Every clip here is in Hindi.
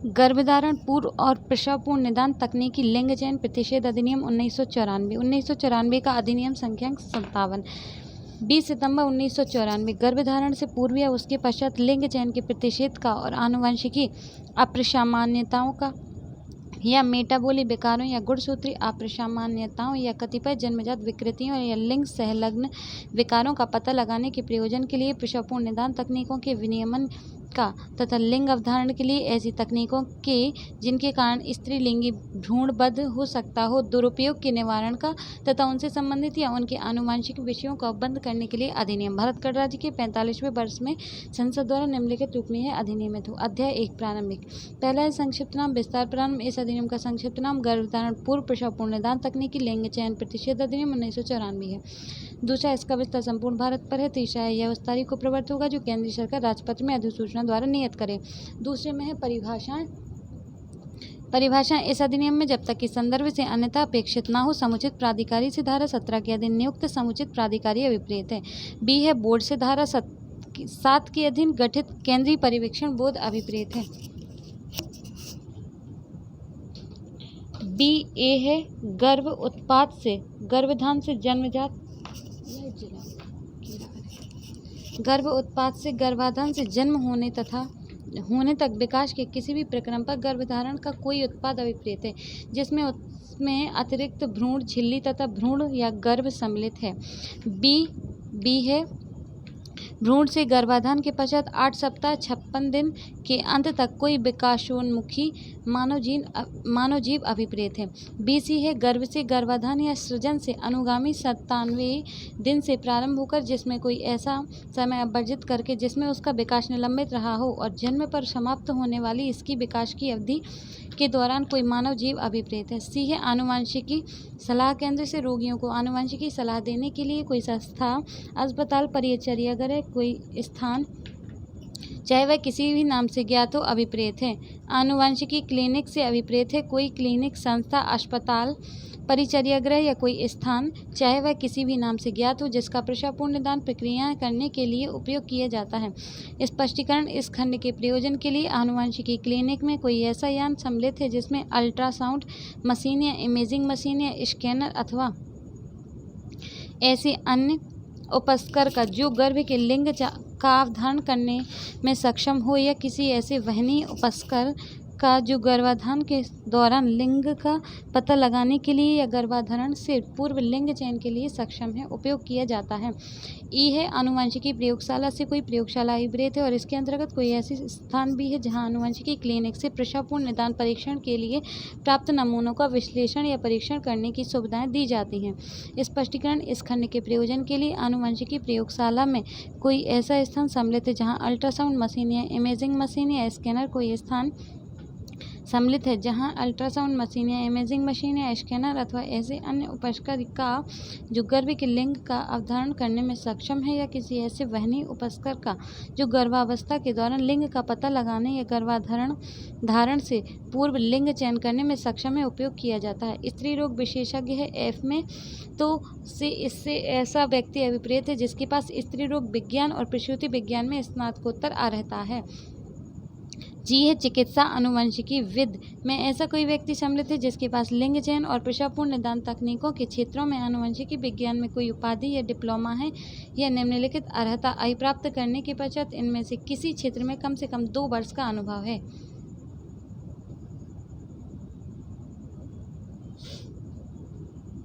गर्भधारण पूर्व और प्रसव पूर्व निदान तकनीकी लिंग चयन प्रतिषेध अधिनियम 1994 का अधिनियम संख्यांक 57। 20 सितंबर 1994 गर्भधारण से पूर्व या उसके पश्चात लिंग चयन के प्रतिषेध का और आनुवंशिकी अप्रसामान्यताओं का या मेटाबोली विकारों या गुणसूत्री अप्रसामान्यताओं या कतिपय जन्मजात विकृतियों या लिंग संलग्न विकारों का पता लगाने के प्रयोजन के लिए प्रसवपूर्व निदान तकनीकों के विनियमन का तथा लिंग अवधारण के लिए ऐसी तकनीकों के जिनके कारण स्त्रीलिंगी भ्रूणबद्ध हो सकता हो दुरुपयोग के निवारण का तथा उनसे संबंधित या उनके आनुवंशिक विषयों का बंद करने के लिए अधिनियम भारत गणराज्य के 45वें वर्ष में संसद द्वारा निम्नलिखित रूप में यह अधिनियमित हो। अध्याय 1 प्रारंभिक। पहला है संक्षिप्त नाम विस्तार प्रारंभ। इस अधिनियम का संक्षिप्त नाम गर्भधारण पूर्व प्रसवपूर्व निदान तकनीकी लिंग चयन प्रतिषेध अधिनियम 1994 है। दूसरा, इसका विस्तार संपूर्ण भारत पर है। तीसरा है, यह उस तारीख को प्रवर्तित होगा जो केंद्रीय सरकार राजपत्र में अधिसूचना द्वारा नियत करे। दूसरे में है परिभाषाएं इस अधिनियम में जब तक कि संदर्भ से अन्यथा अपेक्षित न हो समुचित प्राधिकारी से धारा 17 के अधीन नियुक्त समुचित प्राधिकारी अभिप्रेत है। बी है, बोर्ड से धारा 7 के अधीन गठित केंद्रीय पर्यवेक्षण बोर्ड अभिप्रेत है। बी ए है, गर्भ उत्पाद से गर्भाधान से जन्म होने तक विकास के किसी भी प्रक्रम पर गर्भधारण का कोई उत्पाद अभिप्रेत है जिसमें उसमें अतिरिक्त भ्रूण झिल्ली तथा भ्रूण या गर्भ सम्मिलित है। बी है, भ्रूण से गर्भाधान के पश्चात 8 सप्ताह 56 दिन के अंत तक कोई विकासोन्मुखी मानव जीव अभिप्रेत है। BC है, गर्भ से गर्भाधान या सृजन से अनुगामी 97 दिन से प्रारंभ होकर जिसमें कोई ऐसा समय अवर्जित करके जिसमें उसका विकास निलंबित रहा हो और जन्म पर समाप्त होने वाली इसकी विकास की अवधि के दौरान कोई मानव जीव अभिप्रेत है। C है, आनुवंशिकी सलाह केंद्र से रोगियों को आनुवंशिकी सलाह देने के लिए कोई संस्था, अस्पताल, परिचर्यागृह, कोई स्थान चाहे वह किसी भी नाम से ज्ञात हो अभिप्रेत है। आनुवंशिकी क्लिनिक से अभिप्रेत है कोई क्लिनिक, संस्था, अस्पताल, परिचर्यागृह या कोई स्थान चाहे वह किसी भी नाम से ज्ञात हो जिसका प्रसवपूर्व निदान प्रक्रिया करने के लिए उपयोग किया जाता है। स्पष्टीकरण, इस खंड के प्रयोजन के लिए आनुवंशिकी क्लिनिक में कोई ऐसा यान सम्मिलित है जिसमें अल्ट्रासाउंड मशीन या इमेजिंग मशीन या स्कैनर अथवा ऐसे अन्य उपस्कर का जो गर्भ के लिंग का अवधारण करने में सक्षम हो या किसी ऐसे वहनी उपस्कर का जो गर्भाधान के दौरान लिंग का पता लगाने के लिए या गर्भाधारण से पूर्व लिंग चयन के लिए सक्षम है उपयोग किया जाता है। ई है, आनुवंशिकी प्रयोगशाला से कोई प्रयोगशाला अभिप्रेत है और इसके अंतर्गत कोई ऐसी स्थान भी है जहां आनुवंशिकी क्लिनिक से प्रसवपूर्व निदान परीक्षण के लिए प्राप्त नमूनों का विश्लेषण या परीक्षण करने की सुविधाएं दी जाती हैं। स्पष्टीकरण, इस खंड के प्रयोजन के लिए आनुवंशिकी प्रयोगशाला में कोई ऐसा स्थान सम्मिलित है जहाँ अल्ट्रासाउंड मशीन या इमेजिंग मशीन या स्कैनर कोई स्थान सम्मिलित है जहां अल्ट्रासाउंड मशीन या इमेजिंग मशीन या स्कैनर अथवा ऐसे अन्य उपस्कर का जो गर्भ के लिंग का अवधारण करने में सक्षम है या किसी ऐसे वहनी उपस्कर का जो गर्भावस्था के दौरान लिंग का पता लगाने या गर्भाधारण से पूर्व लिंग चयन करने में सक्षम है उपयोग किया जाता है। स्त्री रोग विशेषज्ञ है F में, तो इससे ऐसा व्यक्ति अभिप्रेत है जिसके पास स्त्री रोग विज्ञान और प्रसूति विज्ञान में स्नातकोत्तर अर्हता है। जी है, चिकित्सा अनुवंशिकी विद में ऐसा कोई व्यक्ति सम्मिलित है जिसके पास लिंग चयन और प्रसवपूर्व निदान तकनीकों के क्षेत्रों में आनुवंशिकी विज्ञान में कोई उपाधि या डिप्लोमा है या निम्नलिखित अर्हता प्राप्त करने के पश्चात इनमें से किसी क्षेत्र में कम से कम 2 वर्ष का अनुभव है।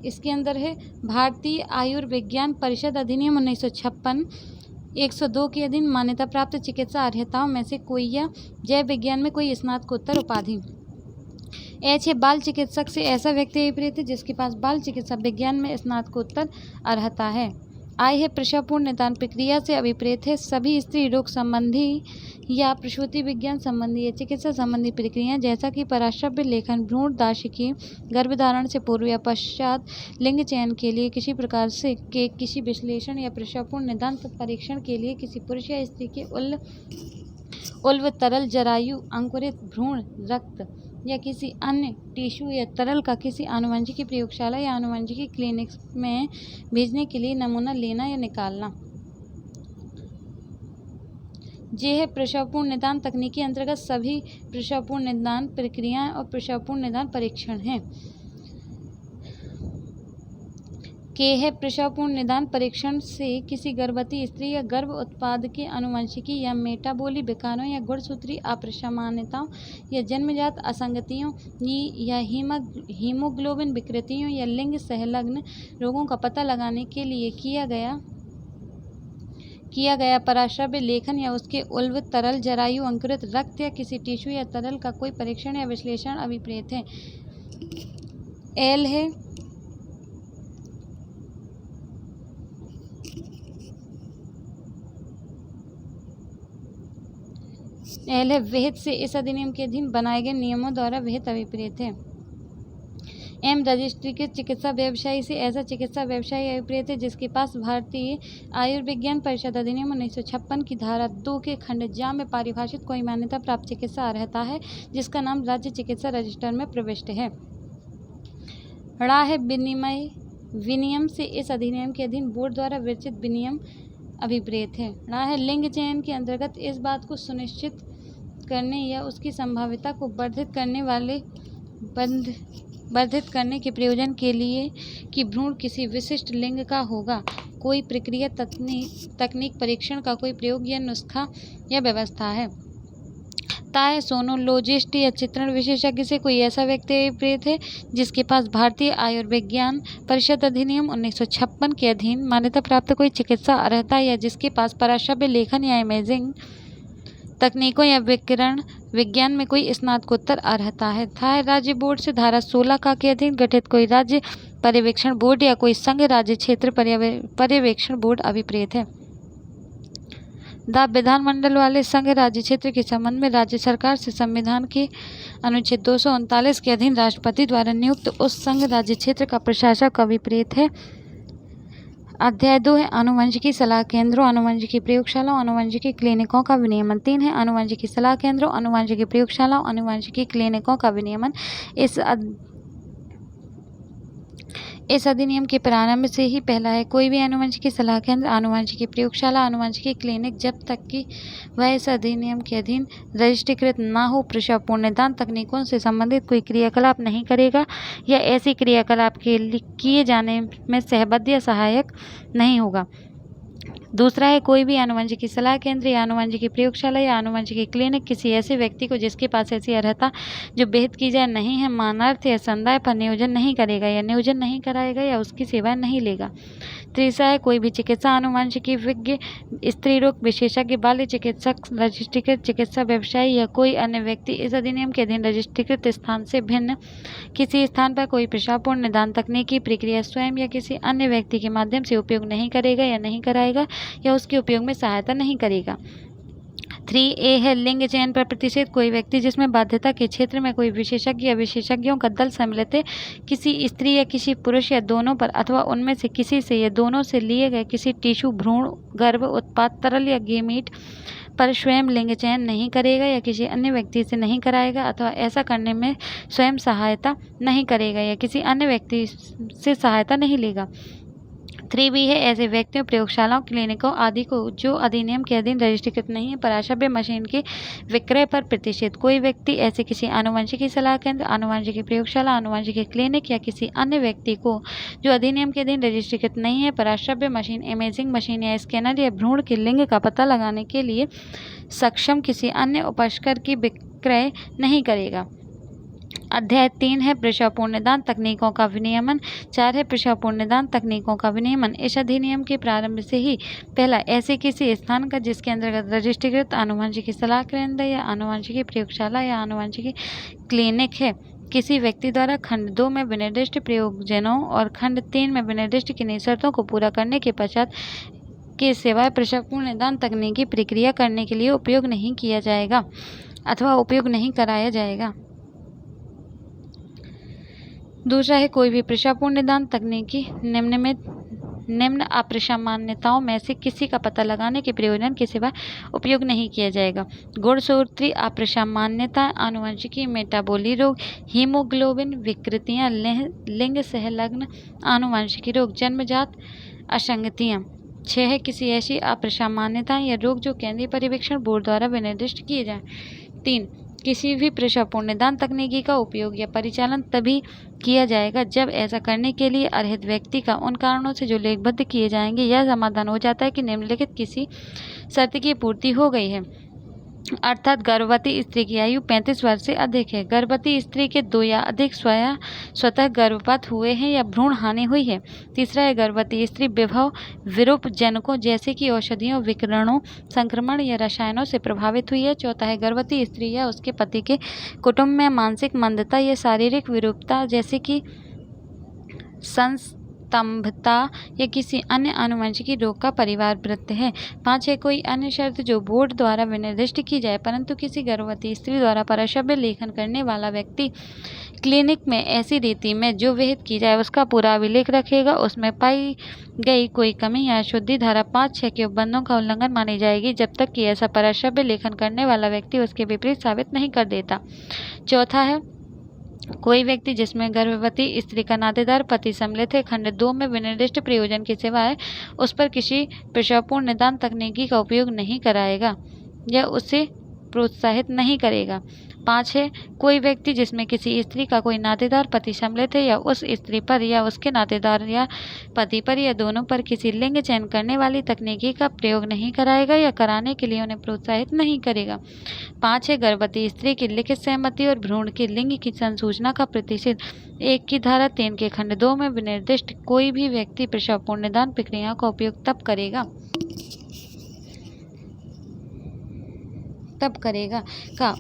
इसके अंदर है भारतीय आयुर्विज्ञान परिषद अधिनियम 1956 102 के अधीन मान्यता प्राप्त चिकित्सा अर्हताओं में से कोई या जैव विज्ञान में कोई स्नातकोत्तर उपाधि। H है, बाल चिकित्सक से ऐसा व्यक्ति अभिप्रेत है जिसके पास बाल चिकित्सा विज्ञान में स्नातकोत्तर अर्हता है। I है, प्रसवपूर्व निदान प्रक्रिया से अभिप्रेत है सभी स्त्री रोग संबंधी या प्रसूति विज्ञान संबंधी या चिकित्सा संबंधी प्रक्रियाएं जैसा कि पराश्रव्य लेखन, भ्रूण दाशिकी, गर्भधारण से पूर्व या पश्चात लिंग चयन के लिए किसी प्रकार से के किसी विश्लेषण या प्रसवपूर्व निदान परीक्षण के लिए किसी पुरुष या स्त्री के उल्व तरल, जरायु, अंकुरित भ्रूण, रक्त या किसी अन्य टिश्यू या तरल का किसी आनुवंशिकी प्रयोगशाला या आनुवंशिकी क्लिनिक में भेजने के लिए नमूना लेना या निकालना। ये है प्रसवपूर्व निदान तकनीक के अंतर्गत सभी प्रसवपूर्व निदान प्रक्रियाएं और प्रसवपूर्व निदान परीक्षण हैं। के है प्रसवपूर्व निदान परीक्षण से किसी गर्भवती स्त्री या गर्भ उत्पाद के आनुवंशिकी या मेटाबॉलिक विकारों या गुणसूत्रीय असामान्यताओं या जन्मजात असंगतियों या हीमोग्लोबिन विकृतियों या लिंग संलग्न रोगों का पता लगाने के लिए किया गया पराश्रव्य लेखन या उसके उल्व तरल जरायु अंकुरित रक्त या किसी टिश्यू या तरल का कोई परीक्षण या विश्लेषण अभिप्रेत है। एल है विहित से इस अधिनियम के अधीन बनाए गए नियमों द्वारा विहित अभिप्रेत है। एम रजिस्ट्रीकृत चिकित्सा व्यवसायी से ऐसा चिकित्सा व्यवसायी अभिप्रेत है जिसके पास भारतीय आयुर्विज्ञान परिषद अधिनियम 1956 की धारा 2 के खंड जा में परिभाषित कोई मान्यता प्राप्त चिकित्सा अर्हता है जिसका नाम राज्य चिकित्सा रजिस्टर में प्रविष्ट है। ड़ा है विनियम से इस अधिनियम के अधीन बोर्ड द्वारा विरचित विनियम अभिप्रेत है। ड़ा है लिंग चयन के अंतर्गत इस बात को सुनिश्चित करने या उसकी संभाव्यता को वर्धित करने के प्रयोजन के लिए कि भ्रूण किसी विशिष्ट लिंग का होगा कोई प्रक्रिया तकनीक परीक्षण का कोई प्रयोग या नुस्खा या व्यवस्था है। ताय सोनोलॉजिस्ट या चित्रण विशेषज्ञ से कोई ऐसा व्यक्ति अभिप्रेत है जिसके पास भारतीय आयुर्विज्ञान परिषद अधिनियम 1956 के अधीन मान्यता प्राप्त कोई चिकित्सा अर्हता या जिसके पास पराश्रव्य लेखन या इमेजिंग तकनीकों या विकिरण विज्ञान में कोई स्नातकोत्तर अर्हता है। था राज्य बोर्ड से धारा 16 का के अधीन गठित कोई राज्य पर्यवेक्षण बोर्ड या कोई संघ राज्य क्षेत्र पर्यवेक्षण बोर्ड अभिप्रेत है। विधानमंडल वाले संघ राज्य क्षेत्र के संबंध में राज्य सरकार से संविधान के अनुच्छेद 239 के अधीन राष्ट्रपति द्वारा नियुक्त उस संघ राज्य क्षेत्र का प्रशासक अभिप्रेत है। अध्याय 2 है आनुवंशिकी सलाह केंद्रों आनुवंशिकी प्रयोगशालाओं आनुवंशिकी क्लिनिकों का विनियमन। 3 है आनुवंशिकी सलाह केंद्रों आनुवंशिकी प्रयोगशालाओं आनुवंशिकी क्लिनिकों का विनियमन। इस अधिनियम के प्रारंभ से ही पहला है कोई भी आनुवंशिकी सलाह केंद्र आनुवंशिकी प्रयोगशाला आनुवंशिकी क्लिनिक जब तक कि वह इस अधिनियम के अधीन रजिस्ट्रीकृत न हो प्रसवपूर्व निदान तकनीकों से संबंधित कोई क्रियाकलाप नहीं करेगा या ऐसी क्रियाकलाप के किए जाने में सहबद्ध या सहायक नहीं होगा। दूसरा है कोई भी आनुवंशिकी सलाह केंद्र या आनुवंशिकी प्रयोगशाला या आनुवंशिकी क्लिनिक किसी ऐसे व्यक्ति को जिसके पास ऐसी अर्हता जो विहित की जाए नहीं है मानार्थ या संदाय पर नियोजन नहीं करेगा या नियोजन नहीं कराएगा या उसकी सेवाएं नहीं लेगा। तीसरा है कोई भी चिकित्सा आनुवंशिकी विज्ञ स्त्री रोग विशेषज्ञ बाल चिकित्सक रजिस्ट्रीकृत चिकित्सा व्यवसायी या कोई अन्य व्यक्ति इस अधिनियम के अधीन रजिस्ट्रीकृत स्थान से भिन्न किसी स्थान पर कोई प्रसवपूर्व निदान तकनीकी प्रक्रिया स्वयं या किसी अन्य व्यक्ति के माध्यम से उपयोग नहीं करेगा या नहीं कराएगा या उसके उपयोग में सहायता नहीं करेगा। 3A है लिंग चयन पर प्रतिषेध कोई व्यक्ति जिसमें बाध्यता के क्षेत्र में कोई विशेषज्ञ या विशेषज्ञों का दल सम्मिलित है किसी स्त्री या किसी पुरुष या दोनों पर अथवा उनमें से किसी से या दोनों से लिए गए किसी टिश्यू भ्रूण गर्भ उत्पाद तरल या गेमीट पर स्वयं लिंग चयन नहीं करेगा या किसी अन्य व्यक्ति से नहीं कराएगा अथवा ऐसा करने में स्वयं सहायता नहीं करेगा या किसी अन्य व्यक्ति से सहायता नहीं लेगा। 3B है ऐसे व्यक्तियों प्रयोगशालाओं क्लिनिकों आदि को जो अधिनियम के अधीन रजिस्ट्रीकृत नहीं है पराश्रव्य मशीन के विक्रय पर प्रतिषेध कोई व्यक्ति ऐसे किसी आनुवंशिकी सलाह केंद्र आनुवंशिकी प्रयोगशाला आनुवंशिकी क्लिनिक या किसी अन्य व्यक्ति को जो अधिनियम के अधीन रजिस्ट्रीकृत नहीं है पराश्रव्य मशीन इमेजिंग मशीन या स्कैनर या भ्रूण के लिंग का पता लगाने के लिए सक्षम किसी अन्य उपस्कर की विक्रय नहीं करेगा। अध्याय 3 है प्रसवपूर्व निदान तकनीकों का विनियमन। 4 है प्रसवपूर्व निदान तकनीकों का विनियमन। इस अधिनियम के प्रारंभ से ही पहला ऐसे किसी स्थान का जिसके अंतर्गत रजिस्ट्रीकृत आनुवंशिकी सलाह केंद्र या आनुवंशिकी प्रयोगशाला या आनुवंशिकी क्लिनिक है किसी व्यक्ति द्वारा खंड 2 में विनिर्दिष्ट प्रयोजनों और खंड 3 में विनिर्दिष्ट किन्हीं शर्तों को पूरा करने के पश्चात के सिवाय प्रसवपूर्व निदान तकनीकी प्रक्रिया करने के लिए उपयोग नहीं किया जाएगा अथवा उपयोग नहीं कराया जाएगा। दूसरा है कोई भी प्रसवपूर्व निदान तकनीकी निम्न अप्रसामान्यताओं में से किसी का पता लगाने के प्रयोजन के सिवा उपयोग नहीं किया जाएगा। गुणसूत्रीय अप्रसामान्यता आनुवंशिकी मेटाबॉलिक रोग हीमोग्लोबिन विकृतियां लिंग संलग्न आनुवंशिकी रोग जन्मजात असंगतियां 6 है किसी ऐसी असामान्यता या रोग जो केंद्रीय पर्यवेक्षण बोर्ड द्वारा विनिर्दिष्ट किए जाए। 3 किसी भी प्रसवपूर्ण निदान तकनीकी का उपयोग या परिचालन तभी किया जाएगा जब ऐसा करने के लिए अर्हित व्यक्ति का उन कारणों से जो लेखबद्ध किए जाएंगे यह समाधान हो जाता है कि निम्नलिखित किसी शर्त की पूर्ति हो गई है, अर्थात गर्भवती स्त्री की आयु 35 वर्ष से अधिक है, गर्भवती स्त्री के 2 या अधिक स्वतः गर्भपात हुए हैं या भ्रूण हानि हुई है। तीसरा है गर्भवती स्त्री विभव विरूप जनकों जैसे कि औषधियों, विकिरणों, संक्रमण या रसायनों से प्रभावित हुई है। चौथा है गर्भवती स्त्री या उसके पति के कुटुंब में मानसिक मंदता या शारीरिक विरूपता जैसे कि स्तंभता या किसी अन्य आनुवंशिकी रोग का परिवार वृत्त है। 5 है कोई अन्य शर्त जो बोर्ड द्वारा विनिर्दिष्ट की जाए परंतु किसी गर्भवती स्त्री द्वारा परसव्य लेखन करने वाला व्यक्ति क्लिनिक में ऐसी रीति में जो विहित की जाए उसका पूरा अभिलेख रखेगा, उसमें पाई गई कोई कमी या अशुद्धि धारा 5-6 के उपबंधों का उल्लंघन मानी जाएगी जब तक कि ऐसा परसव्य लेखन करने वाला व्यक्ति उसके विपरीत साबित नहीं कर देता। चौथा है कोई व्यक्ति जिसमें गर्भवती स्त्री का नातेदार पति सम्मिलित है खंड 2 में विनिर्दिष्ट प्रयोजन की सिवाय उस पर किसी प्रसवपूर्ण निदान तकनीकी का उपयोग नहीं कराएगा या उसे प्रोत्साहित नहीं करेगा। 5 है कोई व्यक्ति जिसमें किसी स्त्री का कोई नातेदार पति सम्मिलित है या उस स्त्री पर या उसके नातेदार या पति पर या दोनों पर किसी लिंग चयन करने वाली तकनीकी का प्रयोग नहीं कराएगा या कराने के लिए उन्हें प्रोत्साहित नहीं करेगा। 5 है गर्भवती स्त्री की लिखित सहमति और भ्रूण के लिंग की संसूचना का प्रतिषेध 1 की धारा 3 के खंड 2 में विनिर्दिष्ट कोई भी व्यक्ति प्रसवपूर्ण निदान प्रक्रिया का उपयोग तब करेगा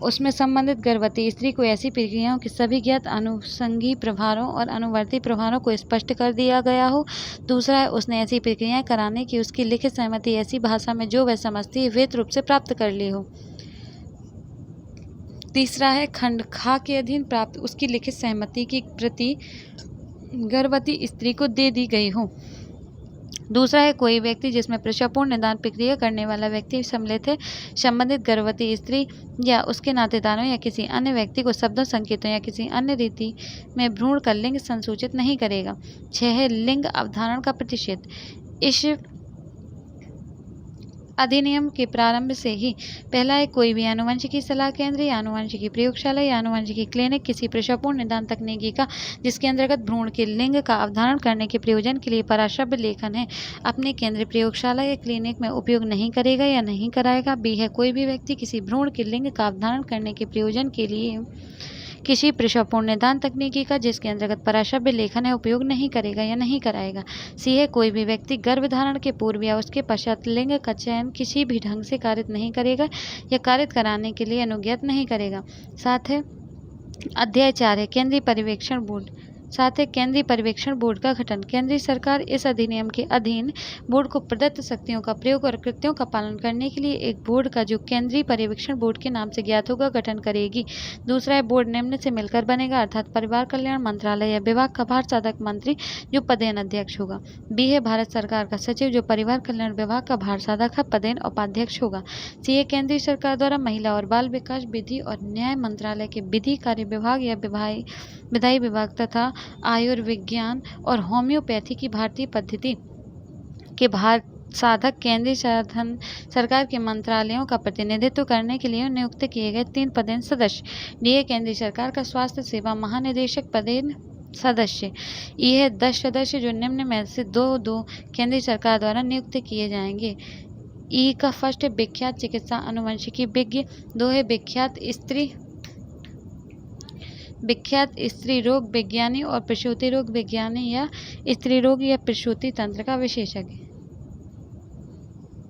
उसमें संबंधित गर्भवती स्त्री को ऐसी प्रक्रियाओं के सभी ज्ञात अनुषंगी प्रभारों और अनुवर्ती प्रभारों को स्पष्ट कर दिया गया हो। दूसरा है उसने ऐसी प्रक्रियाएं कराने की उसकी लिखित सहमति ऐसी भाषा में जो वह समझती है वेद रूप से प्राप्त कर ली हो। तीसरा है खंड खा के अधीन प्राप्त उसकी लिखित सहमति की प्रति गर्भवती स्त्री को दे दी गई हो। दूसरा है कोई व्यक्ति जिसमें प्रसवपूर्ण निदान प्रक्रिया करने वाला व्यक्ति सम्मिलित है संबंधित गर्भवती स्त्री या उसके नातेदारों या किसी अन्य व्यक्ति को शब्दों, संकेतों या किसी अन्य रीति में भ्रूण का लिंग संसूचित नहीं करेगा। 6 है लिंग अवधारण का प्रतिषेध। इस अधिनियम के प्रारंभ से ही पहला है कोई भी आनुवंशिकी सलाह केंद्र या आनुवंशिकी प्रयोगशाला या आनुवंशिकी क्लिनिक किसी प्रसवपूर्ण निदान तकनीकी का जिसके अंतर्गत भ्रूण के लिंग का अवधारण करने के प्रयोजन के लिए परसव्य लेखन है अपने केंद्रीय प्रयोगशाला या क्लिनिक में उपयोग नहीं करेगा या नहीं कराएगा। बी है कोई भी व्यक्ति किसी भ्रूण के लिंग का अवधारण करने के प्रयोजन के लिए किसी प्रसवपूर्ण निदान तकनीकी का जिसके अंतर्गत परसव्य लेखन है उपयोग नहीं करेगा या नहीं कराएगा। सी है कोई भी व्यक्ति गर्भधारण के पूर्व या उसके पश्चात लिंग का चयन किसी भी ढंग से कारित नहीं करेगा या कारित कराने के लिए अनुज्ञात नहीं करेगा। 7 है अध्याय 4 है केंद्रीय पर्यवेक्षण बोर्ड। 7 है केंद्रीय पर्यवेक्षण बोर्ड का गठन। केंद्रीय सरकार इस अधिनियम के अधीन बोर्ड को प्रदत्त शक्तियों का प्रयोग और कृत्यों का पालन करने के लिए एक बोर्ड का जो केंद्रीय पर्यवेक्षण बोर्ड के नाम से ज्ञात होगा गठन करेगी। दूसरा है बोर्ड निम्न से मिलकर बनेगा अर्थात परिवार कल्याण मंत्रालय या विभाग का भार साधक मंत्री जो पदेन अध्यक्ष होगा। बी है भारत सरकार का सचिव जो परिवार कल्याण विभाग का भार साधक है पदेन उपाध्यक्ष होगा। सी है केंद्रीय सरकार द्वारा महिला और बाल विकास, विधि और न्याय मंत्रालय के विधि कार्य विभाग या विधायी विभाग तथा आयुर्विज्ञान और होम्योपैथी की भारतीय पद्धति के भार साधक केंद्रीय सरकार के मंत्रालयों का प्रतिनिधित्व करने के लिए नियुक्त किए गए 3 पदेन सदस्य। डी है केंद्रीय सरकार का स्वास्थ्य सेवा महानिदेशक पदेन सदस्य। ई है 10 सदस्य जो निम्न में से 2 केंद्रीय सरकार द्वारा नियुक्त किए जाएंगे। ई का फर्स्ट है विख्यात चिकित्सा अनुवंशिकी विज्ञ। 2 है विख्यात स्त्री रोग विज्ञानी और प्रसूति रोग विज्ञानी या स्त्री रोग या प्रसूति तंत्र का विशेषज्ञ।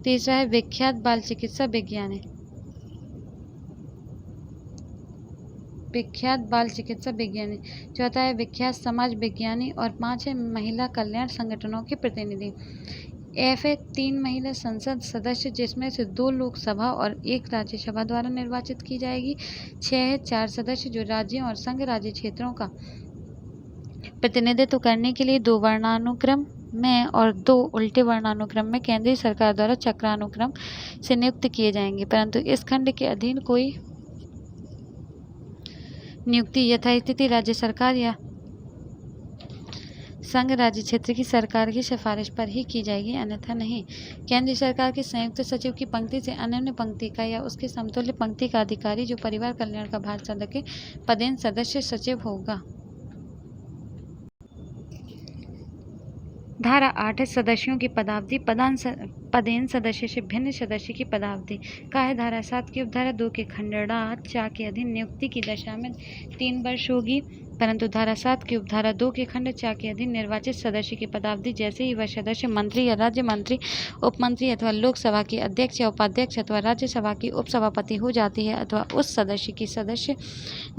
तीसरा है विख्यात बाल चिकित्सा विज्ञानी। चौथा है विख्यात समाज विज्ञानी और 5 है महिला कल्याण संगठनों के प्रतिनिधि। एफ है 3 महिला संसद सदस्य जिसमें से 2 लोकसभा और 1 राज्यसभा द्वारा निर्वाचित की जाएगी। 6 है 4 सदस्य जो राज्यों और संघ राज्य क्षेत्रों का प्रतिनिधित्व करने के लिए 2 वर्णानुक्रम में और 2 उल्टे वर्णानुक्रम में केंद्रीय सरकार द्वारा चक्रानुक्रम से नियुक्त किए जाएंगे, परंतु इस खंड के अधीन कोई नियुक्ति यथास्थिति राज्य सरकार या संघ राज्य क्षेत्र की सरकार की सिफारिश पर ही की जाएगी, अन्यथा नहीं। केंद्रीय सरकार के संयुक्त सचिव की पंक्ति से अनन्य पंक्ति का या उसके समतुल्य पंक्ति का अधिकारी जो परिवार कल्याण का भारत संघ के पदेन सदस्य सचिव होगा। धारा 8 सदस्यों की पदावधि पदेन सदस्य से भिन्न सदस्य की पदावधि का है। धारा 7 की उपधारा 2 के खंडड़ा 4 के अधीन नियुक्ति की दशा में 3 वर्ष होगी, परंतु धारा 7 की उपधारा 2 के खंड 4 के अधीन निर्वाचित सदस्य की पदावधि जैसे ही वह सदस्य मंत्री या राज्य मंत्री, उपमंत्री अथवा लोकसभा के अध्यक्ष या उपाध्यक्ष अथवा राज्यसभा की उपसभापति हो जाती है अथवा उस सदस्य की सदस्य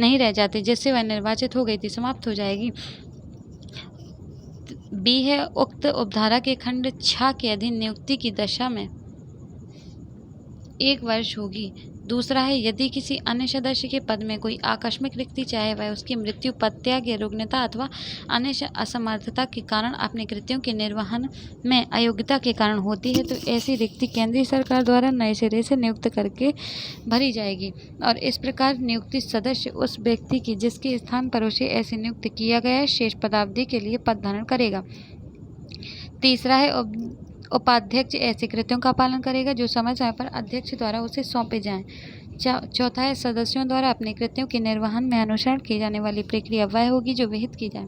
नहीं रह जाती जिससे वह निर्वाचित हो गई थी, समाप्त हो जाएगी। बी है उक्त उपधारा के खंड 6 के अधीन नियुक्ति की दशा में 1 वर्ष होगी। दूसरा है यदि किसी अन्य सदस्य के पद में कोई आकस्मिक रिक्ति, चाहे वह उसकी मृत्यु, पदत्याग या रुग्णता अथवा अन्य असमर्थता के कारण अपने कृत्यों के निर्वहन में अयोग्यता के कारण होती है, तो ऐसी रिक्ति केंद्रीय सरकार द्वारा नए सिरे से नियुक्त करके भरी जाएगी और इस प्रकार नियुक्ति सदस्य उस व्यक्ति की जिसके स्थान पर उसे ऐसे नियुक्त किया गया है शेष पदावधि के लिए पद धारण करेगा। तीसरा है उपाध्यक्ष ऐसे कृत्यों का पालन करेगा जो समय समय पर अध्यक्ष द्वारा उसे सौंपे जाएं। चौथा है सदस्यों द्वारा अपने कृत्यों के निर्वहन में अनुसरण की जाने वाली प्रक्रिया वह होगी जो विहित की जाए।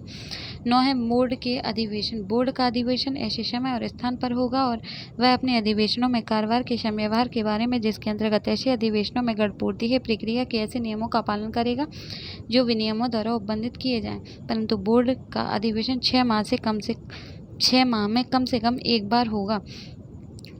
9 है बोर्ड के अधिवेशन। बोर्ड का अधिवेशन ऐसे समय और स्थान पर होगा और वह अपने अधिवेशनों में कार्यभार के व्यवहार के बारे में जिसके अंतर्गत ऐसे अधिवेशनों में गणपूर्ति है प्रक्रिया के ऐसे नियमों का पालन करेगा जो विनियमों द्वारा उपबंधित किए जाएं, परंतु बोर्ड का अधिवेशन 6 माह में कम से कम 1 बार होगा।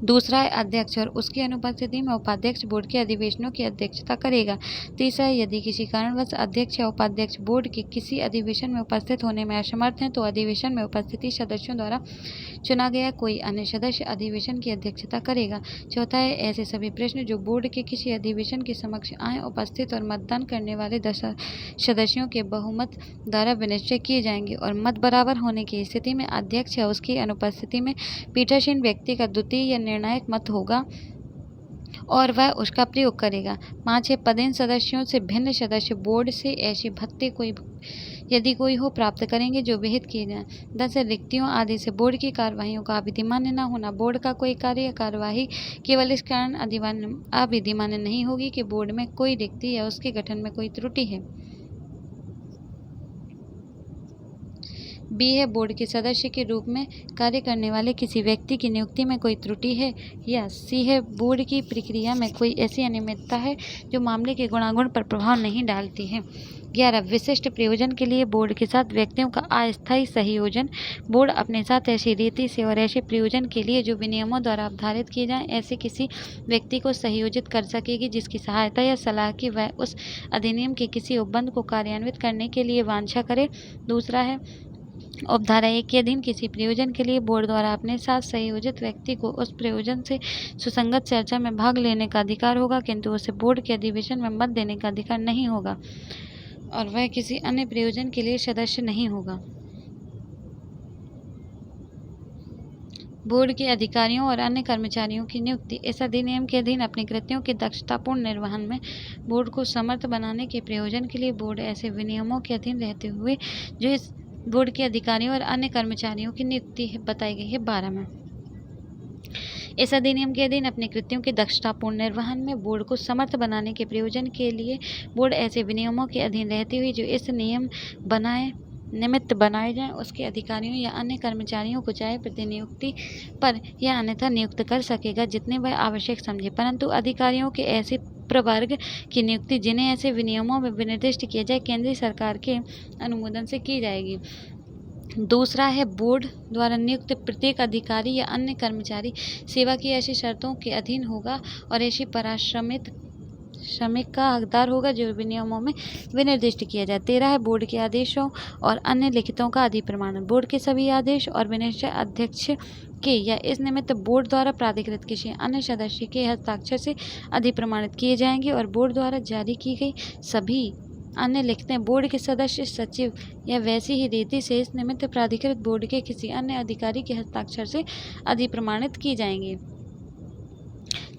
दूसरा है अध्यक्ष और उसकी अनुपस्थिति में उपाध्यक्ष बोर्ड के अधिवेशनों की अध्यक्षता करेगा। तीसरा है यदि किसी कारणवश अध्यक्ष या उपाध्यक्ष बोर्ड के किसी अधिवेशन में उपस्थित होने में असमर्थ हैं तो अधिवेशन में उपस्थित सदस्यों द्वारा चुना गया कोई अन्य सदस्य अधिवेशन की अध्यक्षता करेगा। चौथा है ऐसे सभी प्रश्न जो बोर्ड के किसी अधिवेशन के समक्ष आए उपस्थित और मतदान करने वाले 10 सदस्यों के बहुमत द्वारा विनिश्चय किए जाएंगे और मत बराबर होने की स्थिति में अध्यक्ष या उसकी अनुपस्थिति में पीठासीन व्यक्ति का द्वितीय या निर्णायक मत होगा और वह उसका प्रयोग करेगा। 5 है पदेन सदस्यों से भिन्न सदस्य बोर्ड से ऐसे भत्ते यदि कोई हो प्राप्त करेंगे जो विहित किए जाएं। 10 है रिक्तियों आदि से बोर्ड की कार्यवाहियों का अविधिमान्य न होना। बोर्ड का कोई कार्य या कार्यवाही केवल इस कारण अविधिमान्य नहीं होगी कि बोर्ड में कोई रिक्ति या उसके गठन में कोई त्रुटि है। बी है बोर्ड के सदस्य के रूप में कार्य करने वाले किसी व्यक्ति की नियुक्ति में कोई त्रुटि है। या सी है बोर्ड की प्रक्रिया में कोई ऐसी अनियमितता है जो मामले के गुणागुण पर प्रभाव नहीं डालती है। 11 विशिष्ट प्रयोजन के लिए बोर्ड के साथ व्यक्तियों का अस्थायी संयोजन। बोर्ड अपने साथ ऐसी रीति से और ऐसे प्रयोजन के लिए जो विनियमों द्वारा अवधारित किए जाएं ऐसे किसी व्यक्ति को संयोजित कर सकेगी जिसकी सहायता या सलाह की वह उस अधिनियम के किसी उपबंध को कार्यान्वित करने के लिए वांछा करे। दूसरा है उपधारा 1 के अधीन किसी प्रयोजन के लिए बोर्ड द्वारा अपने साथ संयोजित व्यक्ति को उस प्रयोजन से सुसंगत चर्चा में भाग लेने का अधिकार होगा, किंतु उसे बोर्ड के अधिवेशन में मत देने का अधिकार नहीं होगा और वह किसी अन्य प्रयोजन के लिए सदस्य नहीं होगा। बोर्ड के अधिकारियों और अन्य कर्मचारियों की नियुक्ति। इस अधिनियम के अधीन अपने कृत्यों के दक्षतापूर्ण निर्वहन में बोर्ड को समर्थ बनाने के प्रयोजन के लिए बोर्ड ऐसे विनियमों के अधीन रहते हुए जो इस बोर्ड के अधिकारियों और अन्य कर्मचारियों की नियुक्ति बताई गई है 12 में। इस अधिनियम के अधीन अपने कृत्यों के दक्षतापूर्ण निर्वहन में बोर्ड को समर्थ बनाने के प्रयोजन के लिए बोर्ड ऐसे विनियमों के अधीन रहती हुई जो इस निमित्त बनाए जाएं उसके अधिकारियों या अन्य कर्मचारियों को चाहे प्रतिनियुक्ति पर या अन्यथा नियुक्त कर सकेगा जितने वह आवश्यक समझे, परंतु अधिकारियों के ऐसे प्रवर्ग की नियुक्ति जिन्हें ऐसे विनियमों में विनिर्दिष्ट किया जाए केंद्रीय सरकार के अनुमोदन से की जाएगी। दूसरा है बोर्ड द्वारा नियुक्त प्रत्येक अधिकारी या अन्य कर्मचारी सेवा की ऐसी शर्तों के अधीन होगा और ऐसी श्रमिक का हकदार होगा जो विनियमों में विनिर्दिष्ट किया जाए। 13 है बोर्ड के आदेशों और अन्य लिखितों का अधिप्रमाणन। बोर्ड के सभी आदेश और विनिश्चय अध्यक्ष के या इस निमित्त बोर्ड द्वारा प्राधिकृत किसी अन्य सदस्य के हस्ताक्षर से अधिप्रमाणित किए जाएंगे और बोर्ड द्वारा जारी की गई सभी अन्य लिखतें बोर्ड के सदस्य सचिव या वैसी ही रीति से इस निमित्त प्राधिकृत बोर्ड के किसी अन्य अधिकारी के हस्ताक्षर से अधिप्रमाणित की जाएंगी।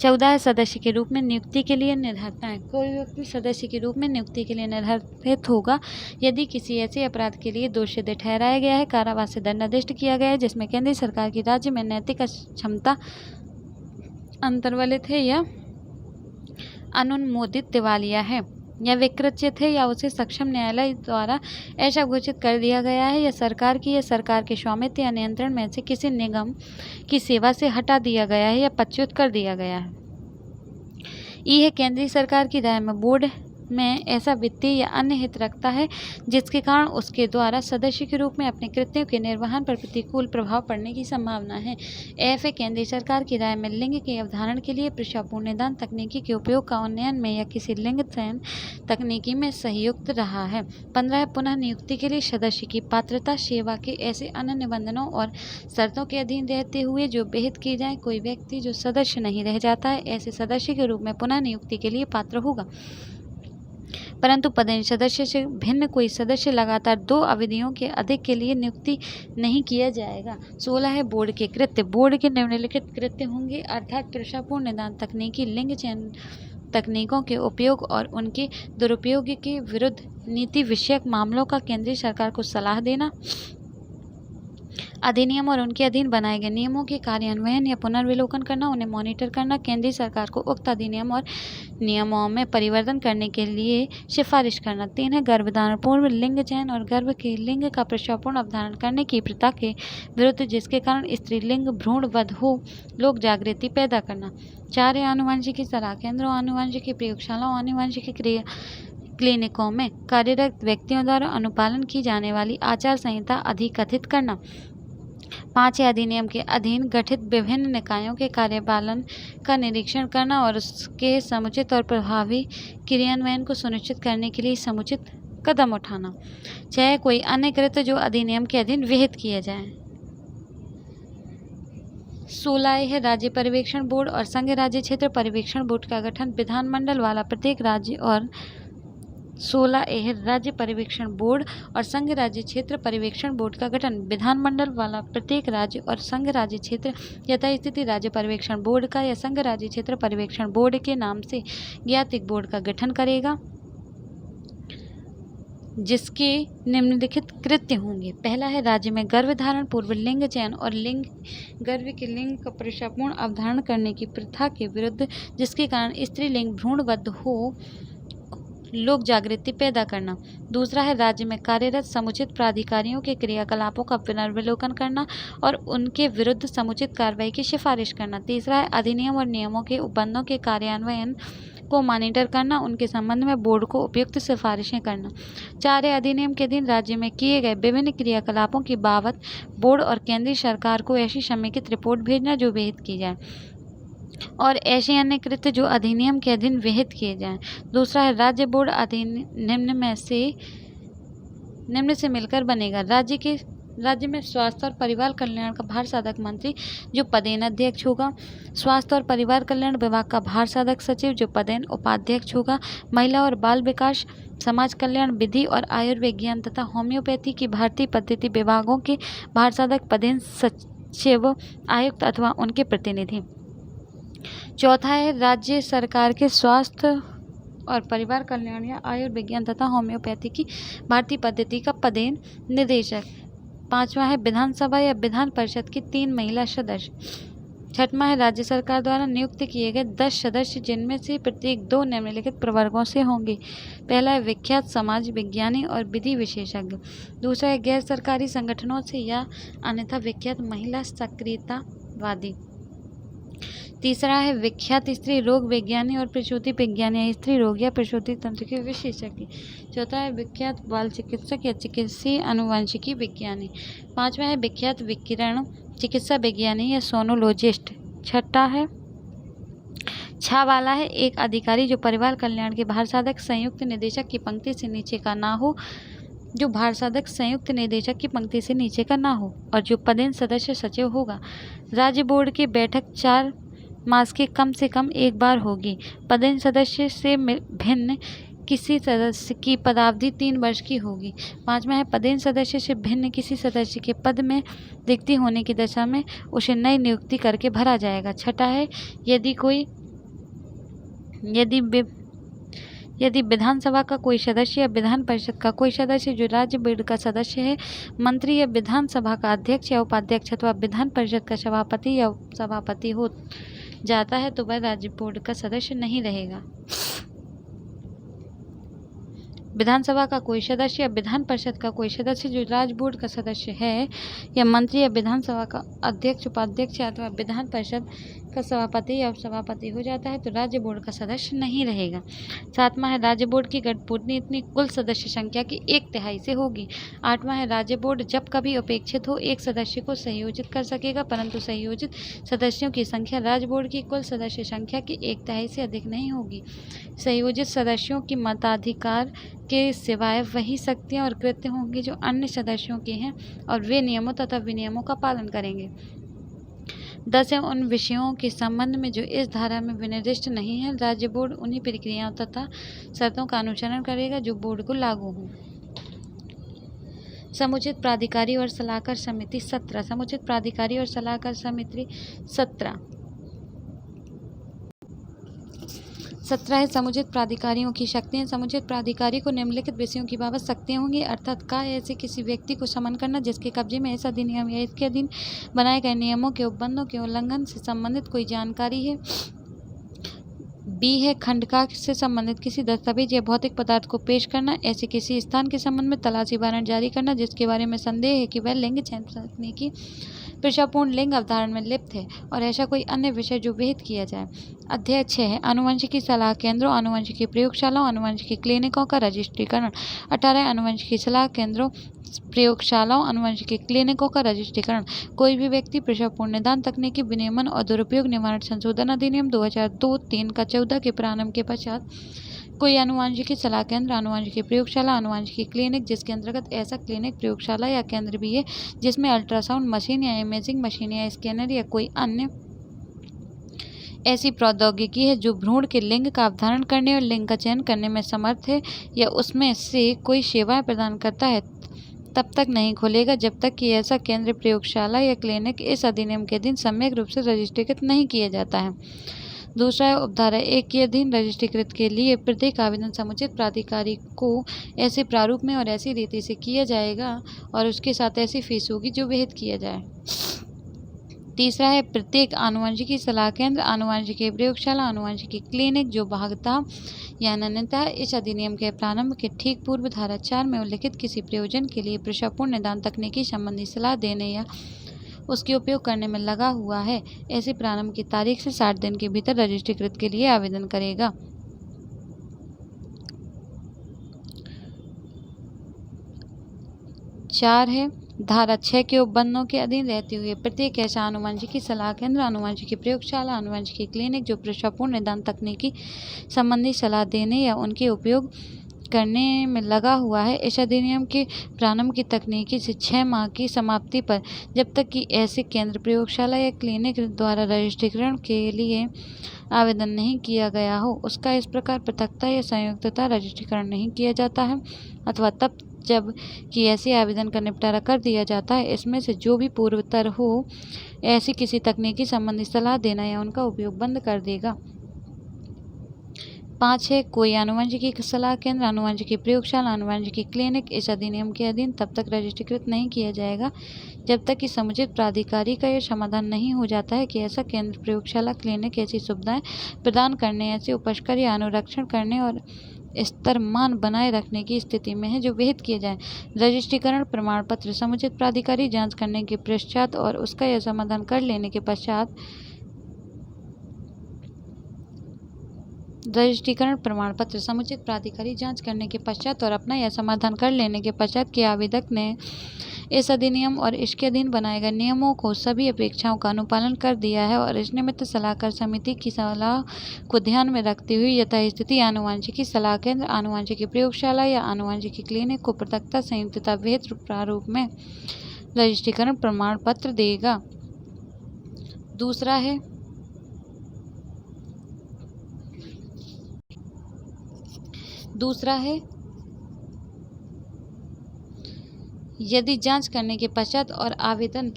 14 है सदस्य के रूप में नियुक्ति के लिए निर्धारताएं। कोई व्यक्ति सदस्य के रूप में नियुक्ति के लिए निर्धारित होगा यदि किसी ऐसे अपराध के लिए दोषी ठहराया गया है, कारावास से दंड निर्दिष्ट किया गया है जिसमें केंद्रीय सरकार की राज्य में नैतिक क्षमता अंतर्वलित है या अनुमोदित दिवालिया है या विकृत है या उसे सक्षम न्यायालय द्वारा ऐसा घोषित कर दिया गया है या सरकार की या सरकार के स्वामित्व या नियंत्रण में से किसी निगम की सेवा से हटा दिया गया है या पदच्युत कर दिया गया है। ई है केंद्रीय सरकार की राय में बोर्ड में ऐसा वित्तीय या अन्य हित रखता है जिसके कारण उसके द्वारा सदस्य के रूप में अपने कृत्यों के निर्वहन पर प्रतिकूल प्रभाव पड़ने की संभावना है। एफ है केंद्रीय सरकार की राय में लिंग के अवधारण के लिए प्रशापूर्ण निदान तकनीकी के उपयोग का उन्नयन में या किसी लिंग चयन तकनीकी में सहयुक्त रहा है। 15 है पुनः नियुक्ति के लिए सदस्य की पात्रता सेवा के ऐसे अन्य निबंधनों और शर्तों के अधीन रहते हुए जो विहित की जाए। कोई व्यक्ति जो सदस्य नहीं रह जाता है ऐसे सदस्य के रूप में पुनः नियुक्ति के लिए पात्र होगा, परंतु पदेन सदस्य से भिन्न कोई सदस्य लगातार 2 अवधियों के अधिक के लिए नियुक्ति नहीं किया जाएगा। 16 है बोर्ड के कृत्य। बोर्ड के निम्नलिखित कृत्य होंगे अर्थात प्रशापूर्ण निदान तकनीकी, लिंग चयन तकनीकों के उपयोग और उनके दुरुपयोग के विरुद्ध नीति विषयक मामलों का केंद्रीय सरकार को सलाह देना, अधिनियम और उनके अधीन बनाए गए नियमों के कार्यान्वयन या पुनर्विलोकन करना, उन्हें मॉनिटर करना, केंद्रीय सरकार को उक्त अधिनियम और नियमों में परिवर्तन करने के लिए सिफारिश करना। 3 है गर्भधारण पूर्व लिंग चयन और गर्भ के लिंग का प्रशापूर्ण अवधारण करने की प्रथा के विरुद्ध जिसके कारण स्त्रीलिंग भ्रूण वध हो, लोक जागृति पैदा करना। 4 है आनुवंशिकी सलाह केंद्रों, आनुवंशिकी प्रयोगशालाओं, आनुवंशिकी क्लिनिकों में कार्यरत व्यक्तियों द्वारा अनुपालन की जाने वाली आचार संहिता अधिकथित करना। 5 है अधिनियम के अधीन गठित विभिन्न निकायों के कार्यपालन का निरीक्षण करना और उसके समुचित और प्रभावी क्रियान्वयन को सुनिश्चित करने के लिए समुचित कदम उठाना। 6 कोई अन्य कृत्य जो अधिनियम के अधीन विहित किए जाए। 16 है राज्य पर्यवेक्षण बोर्ड और संघ राज्य क्षेत्र पर्यवेक्षण बोर्ड का गठन विधानमंडल वाला प्रत्येक राज्य और 16 है राज्य पर्यवेक्षण बोर्ड और संघ राज्य क्षेत्र पर्यवेक्षण बोर्ड का गठन विधानमंडल वाला प्रत्येक राज्य और संघ राज्य क्षेत्र यथास्थिति राज्य पर्यवेक्षण बोर्ड का या संघ राज्य क्षेत्र पर्यवेक्षण बोर्ड के नाम से ज्ञात एक बोर्ड का गठन करेगा जिसके निम्नलिखित कृत्य होंगे। पहला है राज्य में गर्भधारण पूर्व लिंग चयन और गर्भ के लिंग का प्रशापूर्ण अवधारण करने की प्रथा के विरुद्ध जिसके कारण स्त्रीलिंग भ्रूणवध हो, लोक जागृति पैदा करना। दूसरा है राज्य में कार्यरत समुचित प्राधिकारियों के क्रियाकलापों का पुनर्विलोकन करना और उनके विरुद्ध समुचित कार्रवाई की सिफारिश करना। तीसरा है अधिनियम और नियमों के उपबंधों के कार्यान्वयन को मॉनिटर करना, उनके संबंध में बोर्ड को उपयुक्त सिफारिशें करना। 4 है अधिनियम के अधीन राज्य में किए गए विभिन्न क्रियाकलापों की बाबत बोर्ड और केंद्रीय सरकार को ऐसी समेकित रिपोर्ट भेजना जो विहित की जाए और ऐसे अन्य कृत्य जो अधिनियम के अधीन विहित किए जाएं। दूसरा है राज्य बोर्ड निम्न से मिलकर बनेगा। राज्य में स्वास्थ्य और परिवार कल्याण का भार साधक मंत्री जो पदेन अध्यक्ष होगा, स्वास्थ्य और परिवार कल्याण विभाग का भार साधक सचिव जो पदेन उपाध्यक्ष होगा, महिला और बाल विकास, समाज कल्याण, विधि और आयुर्विज्ञान तथा होम्योपैथी की भारतीय पद्धति विभागों के भार साधक पदेन सचिव, आयुक्त अथवा उनके प्रतिनिधि। चौथा है राज्य सरकार के स्वास्थ्य और परिवार कल्याण या आयुर्विज्ञान तथा होम्योपैथी की भारतीय पद्धति का पदेन निदेशक। 5वां है विधानसभा या विधान परिषद की 3 महिला सदस्य। 6वां है राज्य सरकार द्वारा नियुक्त किए गए 10 सदस्य जिनमें से प्रत्येक 2 निम्नलिखित प्रवर्गों से होंगे। पहला है विख्यात समाज विज्ञानी और विधि विशेषज्ञ। दूसरा है गैर सरकारी संगठनों से या अन्यथा विख्यात महिला सक्रियतावादी। तीसरा है विख्यात स्त्री रोग विज्ञानी और प्रसूति विज्ञानी या स्त्री रोग या प्रसूति तंत्र के विशेषज्ञ। चौथा है विख्यात बाल चिकित्सक या चिकित्सीय आनुवंशिकी विज्ञानी। 5वां है विख्यात विकिरण चिकित्सा विज्ञानी या सोनोलॉजिस्ट। 6ठा है वाला है एक अधिकारी जो परिवार कल्याण के भार साधक संयुक्त निदेशक की पंक्ति से नीचे का ना हो, जो भार साधक संयुक्त निदेशक की पंक्ति से नीचे का ना हो और जो पदेन सदस्य सचिव होगा। राज्य बोर्ड की बैठक 4 मास के कम से कम एक बार होगी। पदेन सदस्य से भिन्न किसी सदस्य की पदावधि 3 वर्ष की होगी। 5वां है पदेन सदस्य से भिन्न किसी सदस्य के पद में रिक्ति होने की दशा में उसे नई नियुक्ति करके भरा जाएगा। 6ठा है यदि कोई यदि विधानसभा का कोई सदस्य या विधान परिषद का कोई सदस्य जो राज्य बोर्ड का सदस्य है, मंत्री या विधानसभा का अध्यक्ष या उपाध्यक्ष अथवा विधान परिषद का सभापति या उपसभापति हो जाता है तो वह राज्य बोर्ड का सदस्य नहीं रहेगा। विधानसभा का कोई सदस्य या विधान परिषद का कोई सदस्य जो राज्य बोर्ड का सदस्य है या मंत्री या विधानसभा का अध्यक्ष, उपाध्यक्ष अथवा विधान परिषद का सभापति या उपसभापति हो जाता है तो राज्य बोर्ड का सदस्य नहीं रहेगा। 7वां है, राज्य बोर्ड की गठपूर्णित कुल सदस्य संख्या की 1/3 से होगी। 8वां है, राज्य बोर्ड जब कभी अपेक्षित हो एक सदस्य को संयोजित कर सकेगा, परंतु संयोजित सदस्यों की संख्या राज्य बोर्ड की कुल सदस्य संख्या की 1/3 से अधिक नहीं होगी। संयोजित सदस्यों की मताधिकार के सिवाय वही शक्तियाँ और कृत्य होंगे जो अन्य सदस्यों के हैं और वे नियमों तथा विनियमों का पालन करेंगे। 10 है, उन विषयों के संबंध में जो इस धारा में विनिर्दिष्ट नहीं है, राज्य बोर्ड उन्हीं प्रक्रियाओं तथा शर्तों का अनुसरण करेगा जो बोर्ड को लागू हों। समुचित प्राधिकारी और सलाहकार समिति 17। समुचित प्राधिकारी और सलाहकार समिति 17 है, समुचित प्राधिकारियों की शक्तियाँ। समुचित प्राधिकारी को निम्नलिखित विषयों की बाबत शक्तियाँ होंगी, अर्थात का ऐसे किसी व्यक्ति को समन करना जिसके कब्जे में ऐसा अधिनियम या इसके अधीन बनाए गए नियमों के उपबंधों के उल्लंघन से संबंधित कोई जानकारी है। बी है, खंडका से संबंधित किसी दस्तावेज या भौतिक पदार्थ को पेश करना, ऐसे किसी स्थान के संबंध में तलाशी वारंट जारी करना जिसके बारे में संदेह है कि वह लिंग चयन तकनीकी पेशापूर्ण लिंग अवधारण में लिप्त है, और ऐसा कोई अन्य विषय जो विहित किया जाए। अध्याय 6 है, आनुवंशिकी सलाह केंद्रों, आनुवंशिकी प्रयोगशालाओं, आनुवंशिकी क्लिनिकों का रजिस्ट्रीकरण। 18 आनुवंशिकी सलाह केंद्रों, प्रयोगशालाओं, आनुवंशिकी क्लिनिकों का रजिस्ट्रीकरण। कोई भी व्यक्ति पेशापूर्ण निदान तकनीकी विनियमन और दुरुपयोग निवारण संशोधन अधिनियम 2002-3 का 14 के प्रारंभ के पश्चात कोई आनुवंशिकी सलाह केंद्र, आनुवंशिकी प्रयोगशाला, आनुवंशिकी क्लिनिक जिसके अंतर्गत ऐसा क्लिनिक, प्रयोगशाला या केंद्र भी है जिसमें अल्ट्रासाउंड मशीन या इमेजिंग मशीन या स्कैनर या कोई अन्य ऐसी प्रौद्योगिकी है जो भ्रूण के लिंग का अवधारण करने और लिंग का चयन करने में समर्थ है या उसमें से कोई सेवाएं प्रदान करता है, तब तक नहीं खोलेगा जब तक कि ऐसा केंद्र, प्रयोगशाला या क्लिनिक इस अधिनियम के अधीन सम्यक रूप से रजिस्ट्रीकृत नहीं किया जाता है। दूसरा है, उपधारा 1 के अधीन रजिस्ट्रीकृत के लिए प्रत्येक आवेदन समुचित प्राधिकारी को ऐसे प्रारूप में और ऐसी रीति से किया जाएगा और उसके साथ ऐसी फीस होगी जो विहित किया जाए। तीसरा है, प्रत्येक आनुवंशिकी सलाह केंद्र, आनुवंशिकी प्रयोगशाला, आनुवंशिकी क्लिनिक जो भागता या अनन्यता इस अधिनियम के प्रारंभ के ठीक पूर्व धारा 4 में उल्लिखित किसी प्रयोजन के लिए पेशापूर्ण निदान तकनीकी संबंधी सलाह देने या उसके उपयोग करने में लगा हुआ है, ऐसे प्रारंभ की तारीख से 60 दिन के भीतर रजिस्ट्रीकृत के लिए आवेदन करेगा। चार है, धारा 6 के उपबंधों के अधीन रहते हुए प्रत्येक ऐसा आनुवंशिकी सलाह केंद्र, आनुवंशिकी प्रयोगशाला, आनुवंशिकी क्लिनिक जो पेशापूर्ण निदान तकनीकी संबंधी सलाह देने या उनके उपयोग करने में लगा हुआ है, इस अधिनियम के प्रारंभ की तकनीकी से 6 माह की समाप्ति पर जब तक कि ऐसे केंद्र, प्रयोगशाला या क्लिनिक द्वारा रजिस्ट्रीकरण के लिए आवेदन नहीं किया गया हो, उसका इस प्रकार पृथकता या संयुक्तता रजिस्ट्रीकरण नहीं किया जाता है, अथवा तब जब कि ऐसे आवेदन का निपटारा कर दिया जाता है, इसमें से जो भी पूर्वतर हो ऐसी किसी तकनीकी संबंधी सलाह देना या उनका उपयोग बंद कर देगा। 5 है, कोई आनुवंशिकी सलाह केंद्र, आनुवंशिकी प्रयोगशाला, आनुवंशिकी क्लिनिक इस अधिनियम के अधीन तब तक रजिस्ट्रीकृत नहीं किया जाएगा जब तक कि समुचित प्राधिकारी का यह समाधान नहीं हो जाता है कि ऐसा केंद्र, प्रयोगशाला, क्लिनिक ऐसी सुविधाएं प्रदान करने, ऐसे उपस्कर या अनुरक्षण करने और स्तर मान बनाए रखने की स्थिति में है जो विहित किए जाए। रजिस्ट्रीकरण प्रमाण पत्र समुचित प्राधिकारी जांच करने के पश्चात और उसका यह समाधान कर लेने के पश्चात रजिस्ट्रीकरण प्रमाण पत्र समुचित प्राधिकारी जांच करने के पश्चात और अपना यह समाधान कर लेने के पश्चात कि आवेदक ने इस अधिनियम और इसके अधीन बनाए गए नियमों को सभी अपेक्षाओं का अनुपालन कर दिया है और इस निमित्त सलाहकार समिति की सलाह को ध्यान में रखते हुए यथास्थिति आनुवंशिकी सलाह केंद्र, आनुवंशिकी प्रयोगशाला या आनुवंशिकी क्लिनिक को पृथकता, संयुक्तता विहित प्रारूप में रजिस्ट्रीकरण प्रमाण पत्र देगा। दूसरा है यदि जांच करने के पश्चात और आवेदन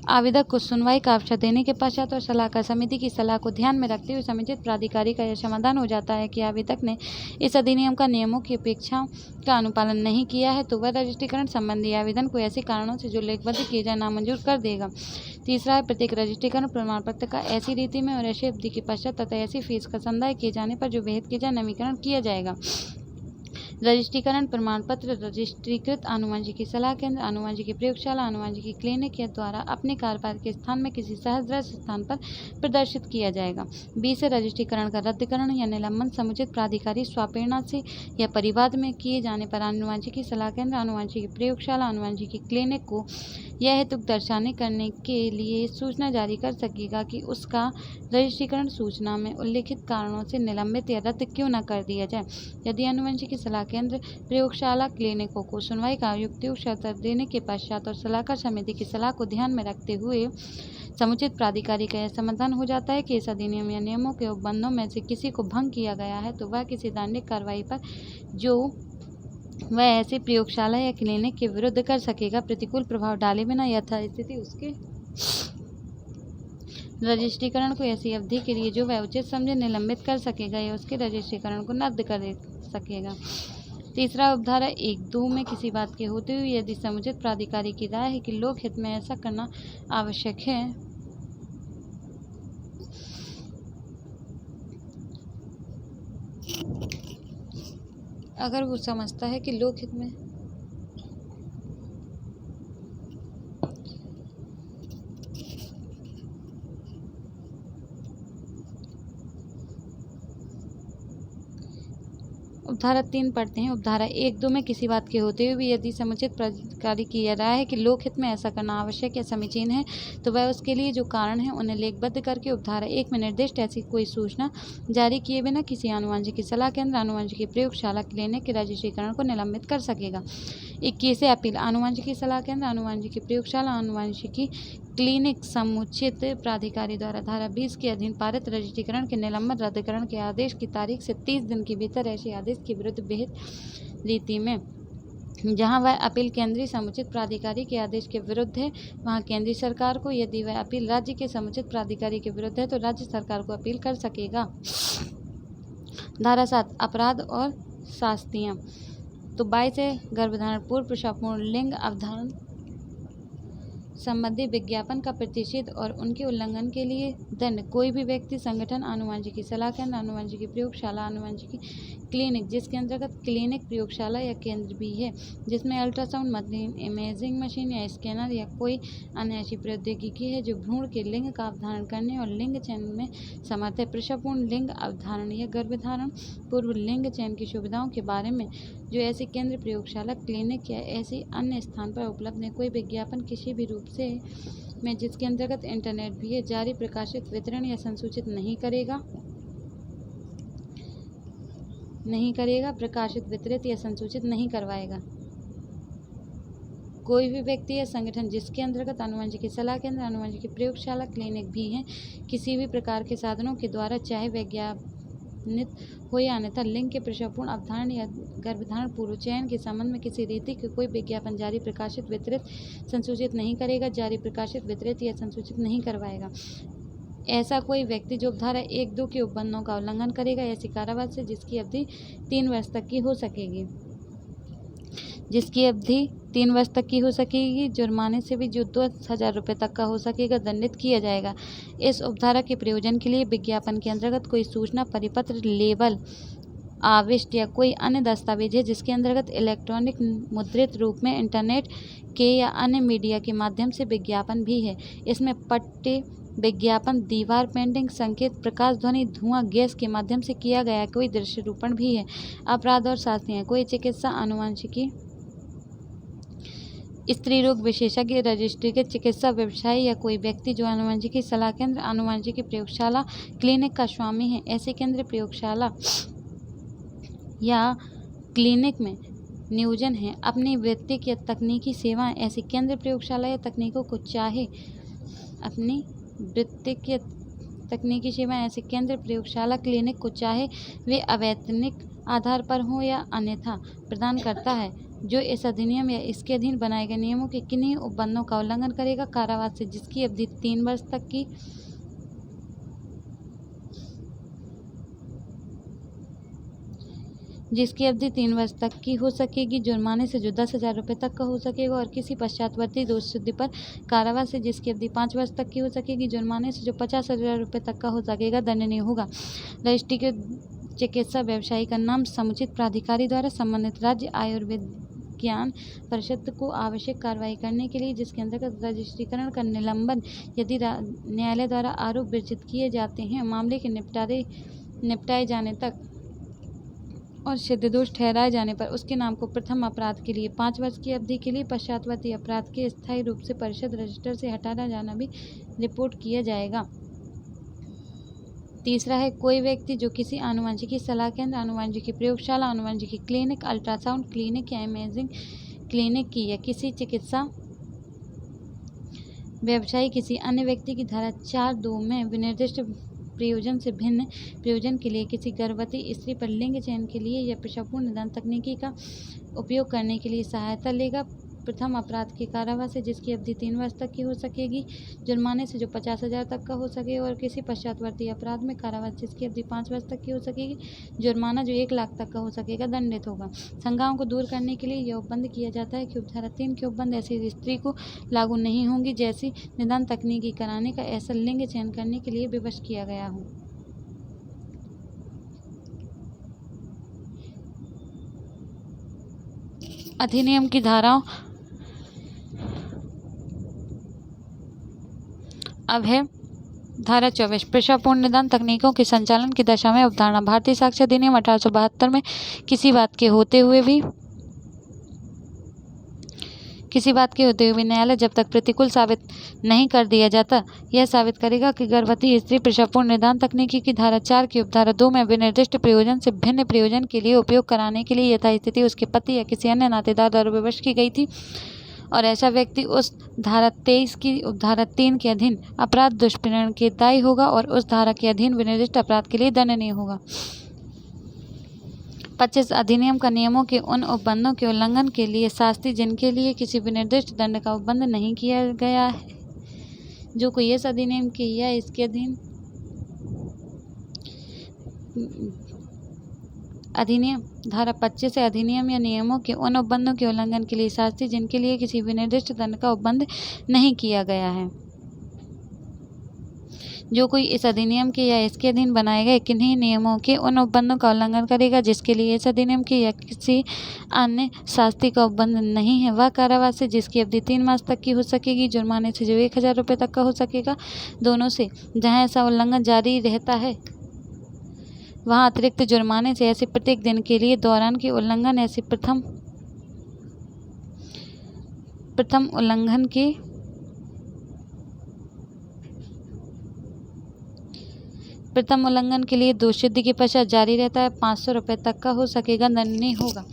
आवेदक को सुनवाई का अवसर देने के पश्चात और सलाहकार समिति की सलाह को ध्यान में रखते हुए समुचित प्राधिकारी का यह समाधान हो जाता है कि आवेदक ने इस अधिनियम का नियमों की अपेक्षाओं का अनुपालन नहीं किया है, तो वह रजिस्ट्रीकरण संबंधी आवेदन को ऐसे कारणों से जो लेखबद्ध किए जाए नामंजूर कर देगा। तीसरा है, प्रत्येक रजिस्ट्रीकरण प्रमाण पत्र का ऐसी रीति में और ऐसी अवधि के पश्चात तथा ऐसी फीस का संदाय किए जाने पर जो विहित किए जाए नवीनीकरण किया जाएगा। रजिस्ट्रीकरण प्रमाण पत्र रजिस्ट्रीकृत आनुवंशिकी सलाह केंद्र, आनुवंशिकी प्रयोगशाला, आनुवंशिकी क्लिनिक के द्वारा अपने कार्यपाल के स्थान में किसी सहस्रदृश स्थान पर प्रदर्शित किया जाएगा। 20 से रजिस्ट्रीकरण का रद्दीकरण या निलंबन समुचित प्राधिकारी स्वप्रेरणा से या परिवाद में किए जाने पर आनुवंशिकी सलाह केंद्र, आनुवंशिकी प्रयोगशाला, आनुवंशिकी क्लिनिक को यह हेतु दर्शाने करने के लिए सूचना जारी कर सकेगा कि उसका रजिस्ट्रीकरण सूचना में उल्लिखित कारणों से निलंबित या रद्द क्यों न कर दिया जाए। यदि आनुवंशिकी सलाह केंद्र, प्रयोगशाला, क्लिनिकों को सुनवाई का युक्तियुक्त उत्तर देने के पश्चात और सलाहकार समिति की सलाह को ध्यान में रखते हुए समुचित प्राधिकारी का यह समाधान हो जाता है कि इस अधिनियम या नियमों के उपबंधों में से किसी को भंग किया गया है, तो वह किसी दंडिक कार्रवाई पर जो वह ऐसी प्रयोगशाला या क्लिनिक के विरुद्ध कर सकेगा प्रतिकूल प्रभाव डाले बिना यथास्थिति उसके रजिस्ट्रीकरण को ऐसी अवधि के लिए जो वह उचित समझे निलंबित कर सकेगा या उसके रजिस्ट्रीकरण को रद्द कर सकेगा। तीसरा, उपधारा 1(2) में किसी बात के होते हुए यदि समुचित प्राधिकारी की राय है कि लोक हित में ऐसा करना आवश्यक है, अगर वो समझता है कि लोक हित में उपधारा 3 पढ़ते हैं। उपधारा 1(2) में किसी बात के होते हुए भी यदि समुचित प्राधिकारी की यह राय है कि लोक हित में ऐसा करना आवश्यक या समीचीन है, तो वह उसके लिए जो कारण है उन्हें लेखबद्ध करके उपधारा 1 में निर्दिष्ट ऐसी कोई सूचना जारी किए बिना किसी आनुवंशिकी सलाह केंद्र, आनुवंशिकी प्रयोगशाला, क्लिनिक के रजिस्ट्रीकरण को निलंबित कर सकेगा। 21 अपील। आनुवंशिकी सलाह केंद्र, आनुवंशिकी प्रयोगशाला, आनुवंशिकी क्लिनिक समुचित प्राधिकारी द्वारा धारा 20 के अधीन पारित रजिस्ट्रीकरण के निलंबन रद्दीकरण के आदेश की तारीख से 30 दिन के भीतर ऐसे आदेश के विरुद्ध विहित रीति में जहां वह अपील केंद्रीय समुचित प्राधिकारी के आदेश के विरुद्ध है, वहां केंद्रीय सरकार को, यदि वह अपील राज्य के समुचित प्राधिकारी के विरुद्ध है, तो राज्य सरकार को अपील कर सकेगा। धारा 7 अपराध और शास्तियाँ। तो 22 है, गर्भधारण पूर्व प्रसवपूर्व लिंग अवधारण संबंधी विज्ञापन का प्रतिषेध और उनके उल्लंघन के लिए दंड। कोई भी व्यक्ति, संगठन, आनुवंशिकी सलाह केंद्र, आनुवंशिकी प्रयोगशाला, आनुवंशिकी क्लिनिक, जिसके अंतर्गत क्लिनिक, प्रयोगशाला या केंद्र भी है, जिसमें अल्ट्रासाउंड मशीन, इमेजिंग मशीन या स्कैनर या कोई अन्य ऐसी प्रौद्योगिकी है जो भ्रूण के लिंग का अवधारण करने और लिंग चयन में समर्थ है, प्रसवपूर्व लिंग अवधारण या गर्भधारण पूर्व लिंग चयन की सुविधाओं के बारे में जो ऐसे केंद्र, प्रयोगशाला, क्लिनिक या ऐसी अन्य स्थान पर उपलब्ध है, कोई विज्ञापन किसी भी रूप से में जिसके अंतर्गत इंटरनेट भी है, जारी, प्रकाशित, वितरण या संसूचित नहीं करेगा, प्रकाशित, वितरित या संसूचित नहीं करवाएगा। कोई भी व्यक्ति या संगठन जिसके अंतर्गत आनुवंशिकी सलाह केंद्र, आनुवंशिकी प्रयोगशाला, क्लिनिक भी हैं, किसी भी प्रकार के साधनों के द्वारा चाहे विज्ञापनित हो या अन्यथा लिंग के प्रसवपूर्व अवधारण या गर्भधारण पूर्व चयन के संबंध में किसी रीति के कोई विज्ञापन जारी, प्रकाशित, वितरित, संसूचित नहीं करेगा, जारी, प्रकाशित, वितरित या संसूचित नहीं करवाएगा। ऐसा कोई व्यक्ति जो धारा 1(2) के उपबंधों का उल्लंघन करेगा, ऐसी कारावास से जिसकी अवधि 3 वर्ष तक की हो सकेगी, जुर्माने से भी जो 10,000 रुपये तक का हो सकेगा, दंडित किया जाएगा। इस उपधारा के प्रयोजन के लिए विज्ञापन के अंतर्गत कोई सूचना, परिपत्र, लेबल, आविष्ट या कोई अन्य दस्तावेज है जिसके अंतर्गत इलेक्ट्रॉनिक मुद्रित रूप में इंटरनेट के या अन्य मीडिया के माध्यम से विज्ञापन भी है। इसमें पट्टे, विज्ञापन, दीवार पेंटिंग, संकेत, प्रकाश, ध्वनि, धुआं, गैस के माध्यम से किया गया कोई दृश्य रूपण भी है। अपराध और शास्तियाँ। कोई चिकित्सा, आनुवंशिकी, स्त्री रोग विशेषज्ञ, रजिस्ट्रीकृत चिकित्सा व्यवसायी या कोई व्यक्ति जो आनुवंशिकी सलाह केंद्र, आनुवंशिकी प्रयोगशाला, क्लिनिक का स्वामी है, ऐसे केंद्र, प्रयोगशाला या क्लिनिक में नियोजन है, अपनी वैयक्तिक या तकनीकी सेवाएं ऐसी केंद्र, प्रयोगशाला या तकनीकों को चाहे अपनी वैयक्तिक या तकनीकी सेवाएं ऐसे केंद्र, प्रयोगशाला, क्लिनिक को चाहे वे अवैतनिक आधार पर हों या अन्यथा प्रदान करता है, जो इस अधिनियम या इसके अधीन बनाए गए नियमों के किन्हीं उपबंधों का उल्लंघन करेगा, कारावास से जिसकी अवधि 3 वर्ष तक की हो सकेगी, जुर्माने से जो 10,000 रुपये तक का हो सकेगा, और किसी पश्चातवर्ती दोषसिद्धि पर कारावास से जिसकी अवधि 5 वर्ष तक की हो सकेगी, जुर्माने से जो 50,000 रुपये तक का हो सकेगा, दंडनीय होगा। रजिस्ट्री के चिकित्सा व्यवसायी का नाम समुचित प्राधिकारी द्वारा संबंधित राज्य आयुर्विज्ञान परिषद को आवश्यक कार्रवाई करने के लिए, जिसके अंतर्गत रजिस्ट्रीकरण का निलंबन यदि न्यायालय द्वारा आरोप विरचित किए जाते हैं, मामले के निपटाए जाने तक और सिद्ध दोष ठहराए जाने पर उसके नाम को प्रथम अपराध के लिए 5 वर्ष की अवधि के लिए, पश्चातवर्ती अपराध के स्थायी रूप से परिषद रजिस्टर से हटाया जाना भी रिपोर्ट किया जाएगा। तीसरा है, कोई व्यक्ति जो किसी आनुवंशिकी सलाह केंद्र, आनुवंशिकी प्रयोगशाला, आनुवंशिकी क्लिनिक, अल्ट्रासाउंड क्लिनिक या इमेजिंग क्लिनिक की या किसी चिकित्सा व्यवसायी किसी अन्य व्यक्ति की धारा 4(2) में विनिर्दिष्ट प्रयोजन से भिन्न प्रयोजन के लिए किसी गर्भवती स्त्री पर लिंग चयन के लिए या प्रसवपूर्व निदान तकनीकी का उपयोग करने के लिए सहायता लेगा, प्रथम अपराध के कारावास से जिसकी अवधि 3 वर्ष तक की हो सकेगी, जुर्माने से जो 50,000 तक का हो सकेगा, और किसी पश्चातवर्ती अपराध में कारावास जिसकी अवधि 5 वर्ष तक की हो सकेगी, जुर्माना जो 1 लाख तक का हो सकेगा, दंडित होगा। शंकाओं को दूर करने के लिए यह उपबंध किया जाता है कि उपधारा 3 के उपबंध ऐसी स्त्री को लागू नहीं होंगी जैसी निदान तकनीकी कराने का ऐसा लिंग चयन करने के लिए विवश किया गया हो। अधिनियम की धाराओं अब है धारा 24 प्रसवपूर्व निदान तकनीकों के संचालन की दशा में अवधारणा। भारतीय साक्ष्य अधिनियम 1872 में किसी बात के होते हुए भी न्यायालय जब तक प्रतिकूल साबित नहीं कर दिया जाता, यह साबित करेगा कि गर्भवती स्त्री प्रसवपूर्व निदान तकनीकी की धारा 4 की उपधारा 2 में विनिर्दिष्ट प्रयोजन से भिन्न प्रयोजन के लिए उपयोग कराने के लिए यथास्थिति उसके पति या किसी अन्य नातेदार द्वारा विवश की गई थी, और ऐसा व्यक्ति उस धारा 23 की उपधारा 3 के अधीन अपराध दुष्प्रेरण के दायी होगा और उस धारा के अधीन विनिर्दिष्ट अपराध के लिए दंडनीय होगा। 25 अधिनियम का नियमों के उन उपबंधों के उल्लंघन के लिए शास्ति जिनके लिए किसी विनिर्दिष्ट दंड का उपबंध नहीं किया गया है, जो कोई इस अधिनियम के या इसके अधीन अधिनियम धारा 25 से अधिनियम या नियमों के उन उपबंधों के उल्लंघन के लिए शास्ति जिनके लिए किसी विनिर्दिष्ट दंड का उपबंध नहीं किया गया है, जो कोई इस अधिनियम के या इसके अधीन बनाए गए किन्हीं नियमों के उन उपबंधों का उल्लंघन करेगा जिसके लिए इस अधिनियम के या किसी अन्य शास्ति का उपबंध नहीं है, वह कारावास से जिसकी अवधि 3 मास तक की हो सकेगी, जुर्माने से जो 1,000 रुपये तक का हो सकेगा, दोनों से जहाँ ऐसा उल्लंघन जारी रहता है वहाँ अतिरिक्त जुर्माने से ऐसे प्रत्येक दिन के लिए दौरान के उल्लंघन ऐसे प्रथम उल्लंघन के लिए दोषसिद्धि के पश्चात जारी रहता है 500 रुपये तक का हो सकेगा, दंडनीय होगा।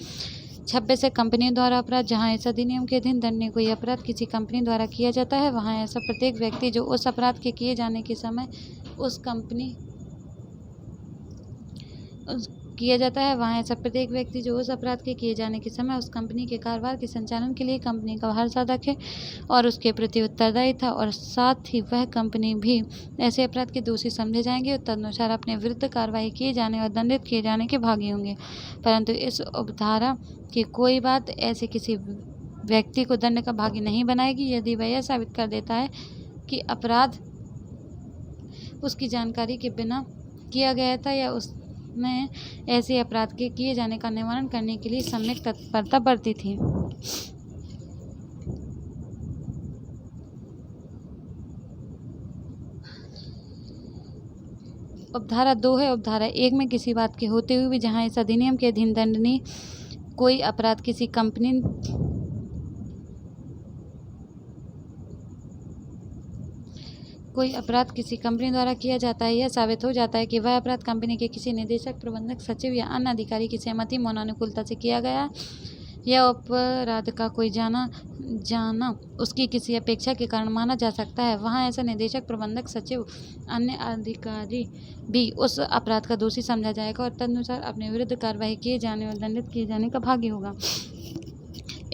26 है कंपनियों द्वारा अपराध। जहां इस अधिनियम के अधीन दंडनीय कोई अपराध किसी कंपनी द्वारा किया जाता है, वहां ऐसा प्रत्येक व्यक्ति जो उस अपराध के किए जाने के समय उस कंपनी के कारोबार के संचालन के लिए कंपनी का हर साधक है और उसके प्रति उत्तरदायी था, और साथ ही वह कंपनी भी ऐसे अपराध के दोषी समझे जाएंगे और तदनुसार अपने विरुद्ध कार्रवाई किए जाने और दंडित किए जाने के भागी होंगे। परंतु इस उपधारा की कोई बात ऐसे किसी व्यक्ति को दंड का भागी नहीं बनाएगी यदि वह यह साबित कर देता है कि अपराध उसकी जानकारी के बिना किया गया था या उसमें ऐसे अपराध के किए जाने का निवारण करने के लिए सम्यक तत्परता बरती थी। उपधारा 2 है। उपधारा 1 में किसी बात के होते हुए भी जहां इस अधिनियम के अधीन दंडनीय कोई अपराध किसी कंपनी द्वारा किया जाता है, यह साबित हो जाता है कि वह अपराध कंपनी के किसी निदेशक, प्रबंधक, सचिव या अन्य अधिकारी की सहमति, मौनानुकूलता से किया गया है, यह अपराध का कोई जाना उसकी किसी अपेक्षा के कारण माना जा सकता है, वहाँ ऐसा निदेशक, प्रबंधक, सचिव, अन्य अधिकारी भी उस अपराध का दोषी समझा जाएगा और तदनुसार अपने विरुद्ध कार्रवाई किए जाने और दंडित किए जाने का भागी होगा।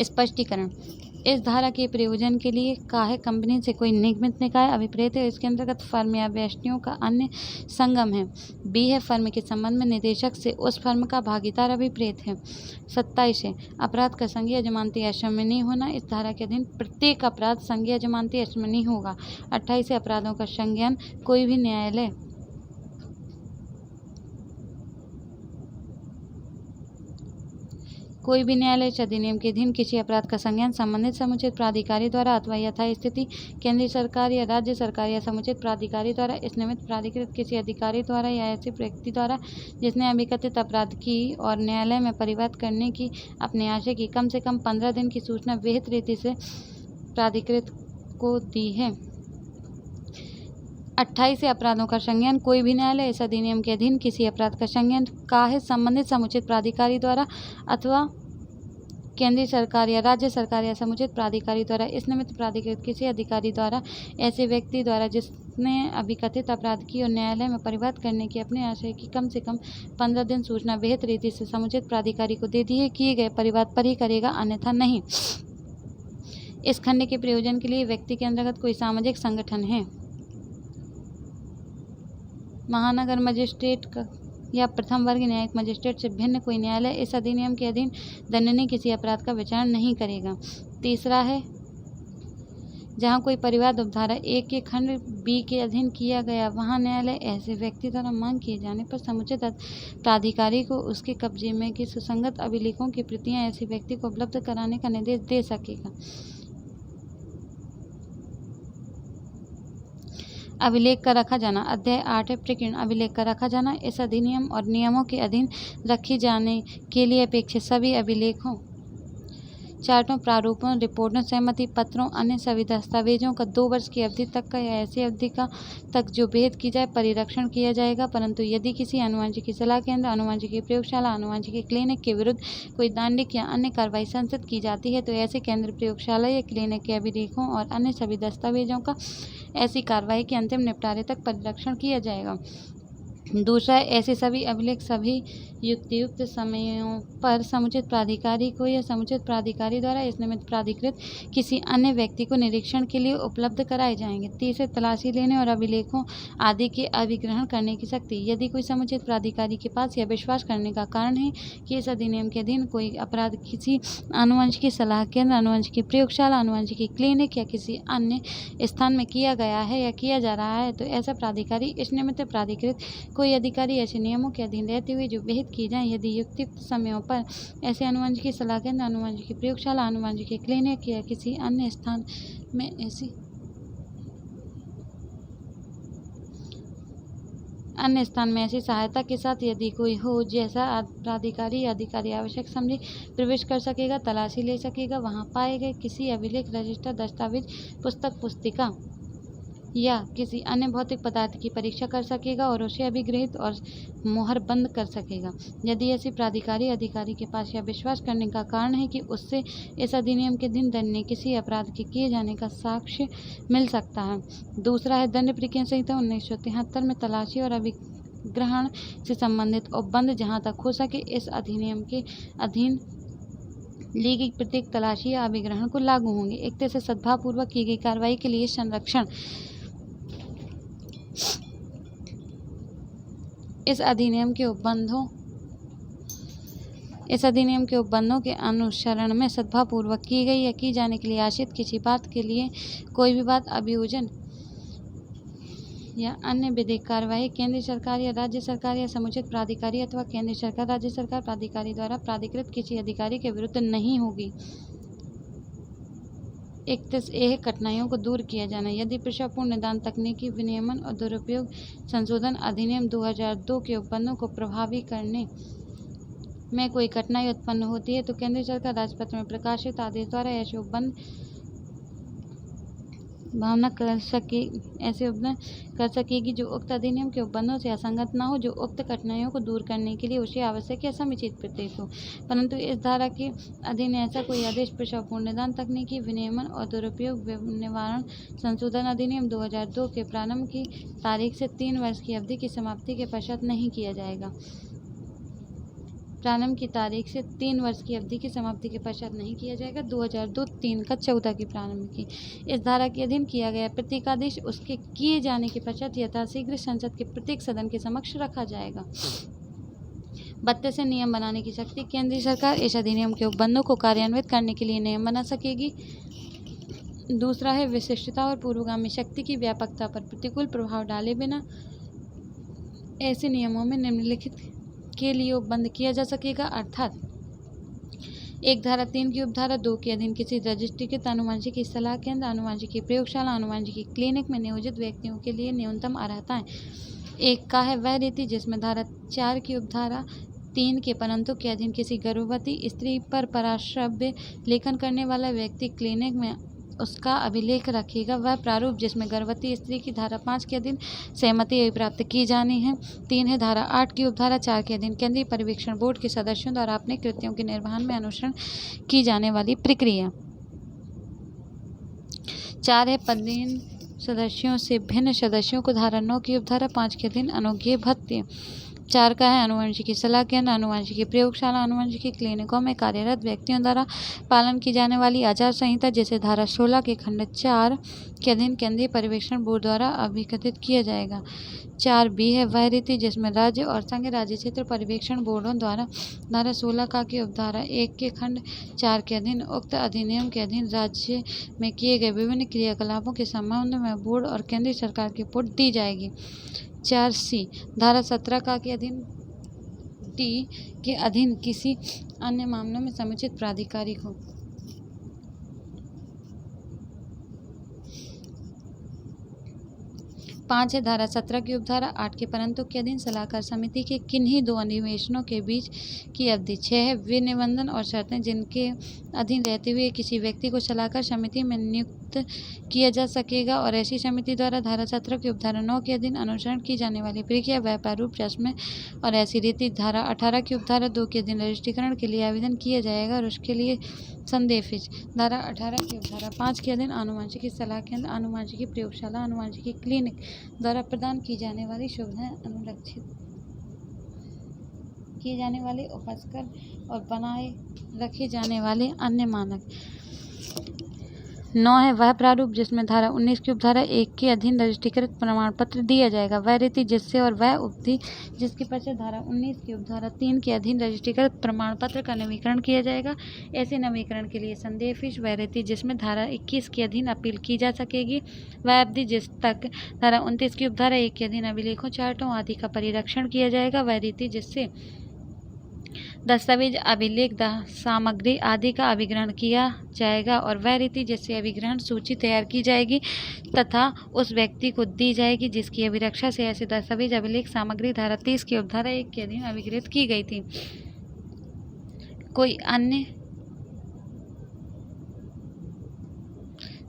स्पष्टीकरण। इस धारा के प्रयोजन के लिए काहे कंपनी से कोई निगमित निकाय अभिप्रेत है। इसके अंतर्गत फर्म या व्यष्टियों का अन्य संगम है। बी है फर्म के संबंध में निदेशक से उस फर्म का भागीदार अभिप्रेत है। 27 है अपराध का संज्ञेय जमानती अशमनीय होना। इस धारा के अधीन प्रत्येक अपराध संज्ञेय जमानती अशमनीय होगा। 28 है अपराधों का संज्ञान कोई भी न्यायालय इस अधिनियम के अधीन किसी अपराध का संज्ञान संबंधित समुचित प्राधिकारी द्वारा अथवा यथास्थिति केंद्रीय सरकार या राज्य सरकार या समुचित प्राधिकारी द्वारा इस निमित्त प्राधिकृत किसी अधिकारी द्वारा या ऐसे व्यक्ति द्वारा जिसने अभिकथित अपराध की और न्यायालय में परिवाद करने की अपने आशय की कम से कम 15 दिन की सूचना विहित रीति से प्राधिकृत को दी है। 28 अपराधों का संज्ञान कोई भी न्यायालय इस अधिनियम के अधीन किसी अपराध का संज्ञान काहे संबंधित समुचित प्राधिकारी द्वारा अथवा केंद्रीय सरकार या राज्य सरकार या समुचित प्राधिकारी द्वारा इस निमित्त प्राधिकृत किसी अधिकारी द्वारा ऐसे व्यक्ति द्वारा जिसने अभिकथित अपराध की और न्यायालय में परिवाद करने की अपने आशय की कम से कम 15 दिन सूचना विहित रीति से समुचित प्राधिकारी को दे दी है, किए गए परिवाद पर ही करेगा, अन्यथा नहीं। इस खंड के प्रयोजन के लिए व्यक्ति के अंतर्गत कोई सामाजिक संगठन है, महानगर मजिस्ट्रेट या प्रथम वर्ग न्यायिक मजिस्ट्रेट से भिन्न कोई न्यायालय इस अधिनियम के अधीन दंडनीय किसी अपराध का विचारण नहीं करेगा। तीसरा है जहाँ कोई परिवाद उपधारा 1 के खंड बी के अधीन किया गया वहाँ न्यायालय ऐसे व्यक्ति द्वारा मांग किए जाने पर समुचित प्राधिकारी को उसके कब्जे में की सुसंगत अभिलेखों की प्रतियां ऐसे व्यक्ति को उपलब्ध कराने का निर्देश दे सकेगा। अभिलेख का रखा जाना। अध्याय 8 है प्रकीर्ण। अभिलेख का रखा जाना इस अधिनियम और नियमों के अधीन रखी जाने के लिए अपेक्षित सभी अभिलेखों, चार्टों, प्रारूपों, रिपोर्टों, सहमति पत्रों, अन्य सभी दस्तावेजों का 2 वर्ष की अवधि तक का या ऐसी अवधि का तक जो भेद की जाए परिरक्षण किया जाएगा। परंतु यदि किसी अनुवांशिकी सलाह केंद्र, अनुवांशिकी प्रयोगशाला, अनुवांशिकी क्लिनिक के विरुद्ध कोई दंडिक या अन्य कार्रवाई संसिद्ध की जाती है तो ऐसे केंद्र, प्रयोगशाला या क्लिनिक के अभिलेखों और अन्य सभी दस्तावेजों का ऐसी कार्रवाई के अंतिम निपटारे तक परिरक्षण किया जाएगा। दूसरा है ऐसे सभी अभिलेख सभी युक्त समयों पर समुचित प्राधिकारी को या समुचित प्राधिकारी द्वारा इस निमित्त प्राधिकृत किसी अन्य व्यक्ति को निरीक्षण के लिए उपलब्ध कराए जाएंगे। तीसरे तलाशी लेने और अभिलेखों आदि के अभिग्रहण करने की शक्ति। यदि कोई समुचित प्राधिकारी के पास यह विश्वास करने का कारण है कि इस अधिनियम के अधीन कोई अपराध किसी अनुवंशिकी सलाह केंद्र, अनुवंशिकी प्रयोगशाला, अनुवंशिकी क्लिनिक या किसी अन्य स्थान में किया गया है या किया जा रहा है तो ऐसा प्राधिकारी इस निमित्त प्राधिकृत कोई अधिकारी ऐसे नियमों के अधीन रहते हुए जो विहित किए जाएं यदि युक्त समयों पर ऐसे अनुवंशिकी सलाह केंद्र, अनुवंशिकी प्रयोगशाला, अनुवंशिकी क्लिनिक या किसी अन्य स्थान में ऐसी सहायता के साथ यदि कोई हो जैसा प्राधिकारी या अधिकारी आवश्यक समझे प्रवेश कर सकेगा, तलाशी ले सकेगा, वहां पाए गए किसी अभिलेख, रजिस्टर, दस्तावेज, पुस्तक, पुस्तिका या किसी अन्य भौतिक पदार्थ की परीक्षा कर सकेगा और उसे अभिगृहित और मोहर बंद कर सकेगा। यदि ऐसी प्राधिकारी अधिकारी के पास यह विश्वास करने का कारण है कि उससे इस अधिनियम के दिन दंड किसी अपराध के किए जाने का साक्ष्य मिल सकता है। दूसरा है दंड प्रक्रिया संहिता 1973 में तलाशी और अभिग्रहण से संबंधित उपबंध जहाँ तक हो सके इस अधिनियम के अधीन ली गई प्रत्येक तलाशी या अभिग्रहण को लागू होंगे। एक तरह से सद्भावपूर्वक की गई कार्रवाई के लिए संरक्षण। इस अधिनियम के उपबंधों के अनुसरण में सद्भावपूर्वक की गई या की जाने के लिए आशित किसी बात के लिए कोई भी बात, अभियोजन या अन्य विधिक कार्रवाई केंद्र सरकार या राज्य सरकार या समुचित प्राधिकारी अथवा केंद्र सरकार, राज्य सरकार प्राधिकारी द्वारा प्राधिकृत किसी अधिकारी के विरुद्ध नहीं होगी। 31 कठिनाइयों को दूर किया जाना। यदि प्रसवपूर्ण निदान तकनीकी विनियमन और दुरुपयोग संशोधन अधिनियम 2002 के उपबंधों को प्रभावी करने में कोई कठिनाई उत्पन्न होती है तो केंद्र सरकार राजपत्र में प्रकाशित आदेश द्वारा ऐसे उपबंध कर सकेगी जो उक्त अधिनियम के उपबंधों से असंगत न हो, जो उक्त कठिनाइयों को दूर करने के लिए उसे आवश्यक या समुचित प्रतीत हो। परंतु इस धारा के अधीन ऐसा कोई आदेश प्रसवपूर्ण निदान तकनीकी विनियमन और दुरुपयोग निवारण संशोधन अधिनियम 2002 के प्रारंभ की तारीख से 3 वर्ष की अवधि की समाप्ति के पश्चात नहीं किया जाएगा। प्रारंभ की तारीख से 3 वर्ष की अवधि की समाप्ति के पश्चात नहीं किया जाएगा। 2002-3 का 14 की प्रारंभ की इस धारा के अधीन किया गया प्रतीकादेश उसके किए जाने के पश्चात यथाशीघ्र संसद के प्रत्येक सदन के समक्ष रखा जाएगा। 32 से नियम बनाने की शक्ति केंद्रीय सरकार इस अधिनियम के उपबंधों को कार्यान्वित करने के लिए नियम बना सकेगी। दूसरा है विशिष्टता और पूर्वगामी शक्ति की व्यापकता पर प्रतिकूल प्रभाव डाले बिना ऐसे नियमों में निम्नलिखित के लिए उपबंध किया जा सकेगा, अर्थात एक धारा 3 की उपधारा 2 के अधीन किसी रजिस्ट्रीकृत आनुवंशिकी सलाह केंद्र, आनुवंशिकी प्रयोगशाला, आनुवंशिकी क्लिनिक में नियोजित व्यक्तियों के लिए न्यूनतम अर्हताएं। एक का है वह रीति जिसमें धारा 4 की उपधारा 3 के परंतु के अधीन किसी गर्भवती स्त्री पर पराश्रव्य लेखन करने वाला व्यक्ति क्लिनिक में उसका अभिलेख रखेगा। वह प्रारूप जिसमें गर्भवती स्त्री की धारा 5 के अधीन सहमति प्राप्त की जानी है। 3 है धारा 8 की उपधारा 4 के अधीन केंद्रीय पर्यवेक्षण बोर्ड के सदस्यों द्वारा अपने कृत्यों के निर्वहन में अनुसरण की जाने वाली प्रक्रिया। 4 है पदहीन सदस्यों से भिन्न सदस्यों को धारा 9 की उपधारा 5 के अधीन अनुज्ञेय भत्ते। 4 का है आनुवंशिकी सलाह केंद्र, आनुवंशिकी प्रयोगशाला, आनुवंशिकी क्लिनिकों में कार्यरत व्यक्तियों द्वारा पालन की जाने वाली आचार संहिता जिसे धारा 16 के खंड 4 के अधीन केंद्रीय पर्यवेक्षण बोर्ड द्वारा अभिकथित किया जाएगा। 4B है वह रीति जिसमें राज्य और संघ राज्य क्षेत्र पर्यवेक्षण बोर्डों द्वारा धारा 16 का की उपधारा 1 के खंड 4 के अधीन उक्त अधिनियम के अधीन राज्य में किए गए विभिन्न क्रियाकलापों के संबंध में बोर्ड और केंद्रीय सरकार की रिपोर्ट दी जाएगी। 4C धारा 17 का के अधीन D के अधीन किसी अन्य मामलों में समुचित प्राधिकारी को 5 है धारा 17 की उपधारा 8 के परंतु के अधीन सलाहकार समिति के किन्हीं दो अधिवेशनों के बीच की अवधि। 6 है विनिबंधन और शर्तें जिनके अधीन रहते हुए किसी व्यक्ति को सलाहकार समिति में नियुक्त किया जा सकेगा और ऐसी समिति द्वारा धारा 17 की उपधारा 9 के अधीन अनुसरण की जाने वाली प्रक्रिया व प्रारूप रस्में और ऐसी रीति धारा 18 की उपधारा 2 के अधीन रजिस्ट्रीकरण के लिए आवेदन किया जाएगा और उसके लिए संदेफिज धारा 18 की उपधारा 5 के अधीन आनुवंशिकी सलाह केंद्र, आनुवंशिकी प्रयोगशाला, आनुवंशिकी क्लिनिक द्वारा प्रदान की जाने वाली सुविधाएं अनुरक्षित किए जाने वाले उपस्कर और बनाए रखे जाने वाले अन्य मानक। 9 है वह प्रारूप जिसमें धारा 19 की उपधारा 1 के अधीन रजिस्ट्रीकृत प्रमाण पत्र दिया जाएगा। वह रीति जिससे और वह उपधि जिसके पश्चात धारा 19 की उपधारा 3 के अधीन रजिस्ट्रीकृत प्रमाण पत्र का नवीकरण किया जाएगा। ऐसे नवीकरण के लिए संदेफिश वह रीति जिसमें धारा 21 के अधीन अपील की जा सकेगी। वह अवधि जिस तक धारा 29 की उपधारा 1 के अधीन अभिलेखों, चार्टों आदि का परिरक्षण किया जाएगा। वह रीति जिससे दस्तावेज, अभिलेख, सामग्री आदि का अभिग्रहण किया जाएगा और वह रीति जिससे अभिग्रहण सूची तैयार की जाएगी तथा उस व्यक्ति को दी जाएगी जिसकी अभिरक्षा से ऐसे दस्तावेज, अभिलेख, सामग्री धारा 30 की उपधारा 1 के अधीन अभिगृहित की गई थी। कोई अन्य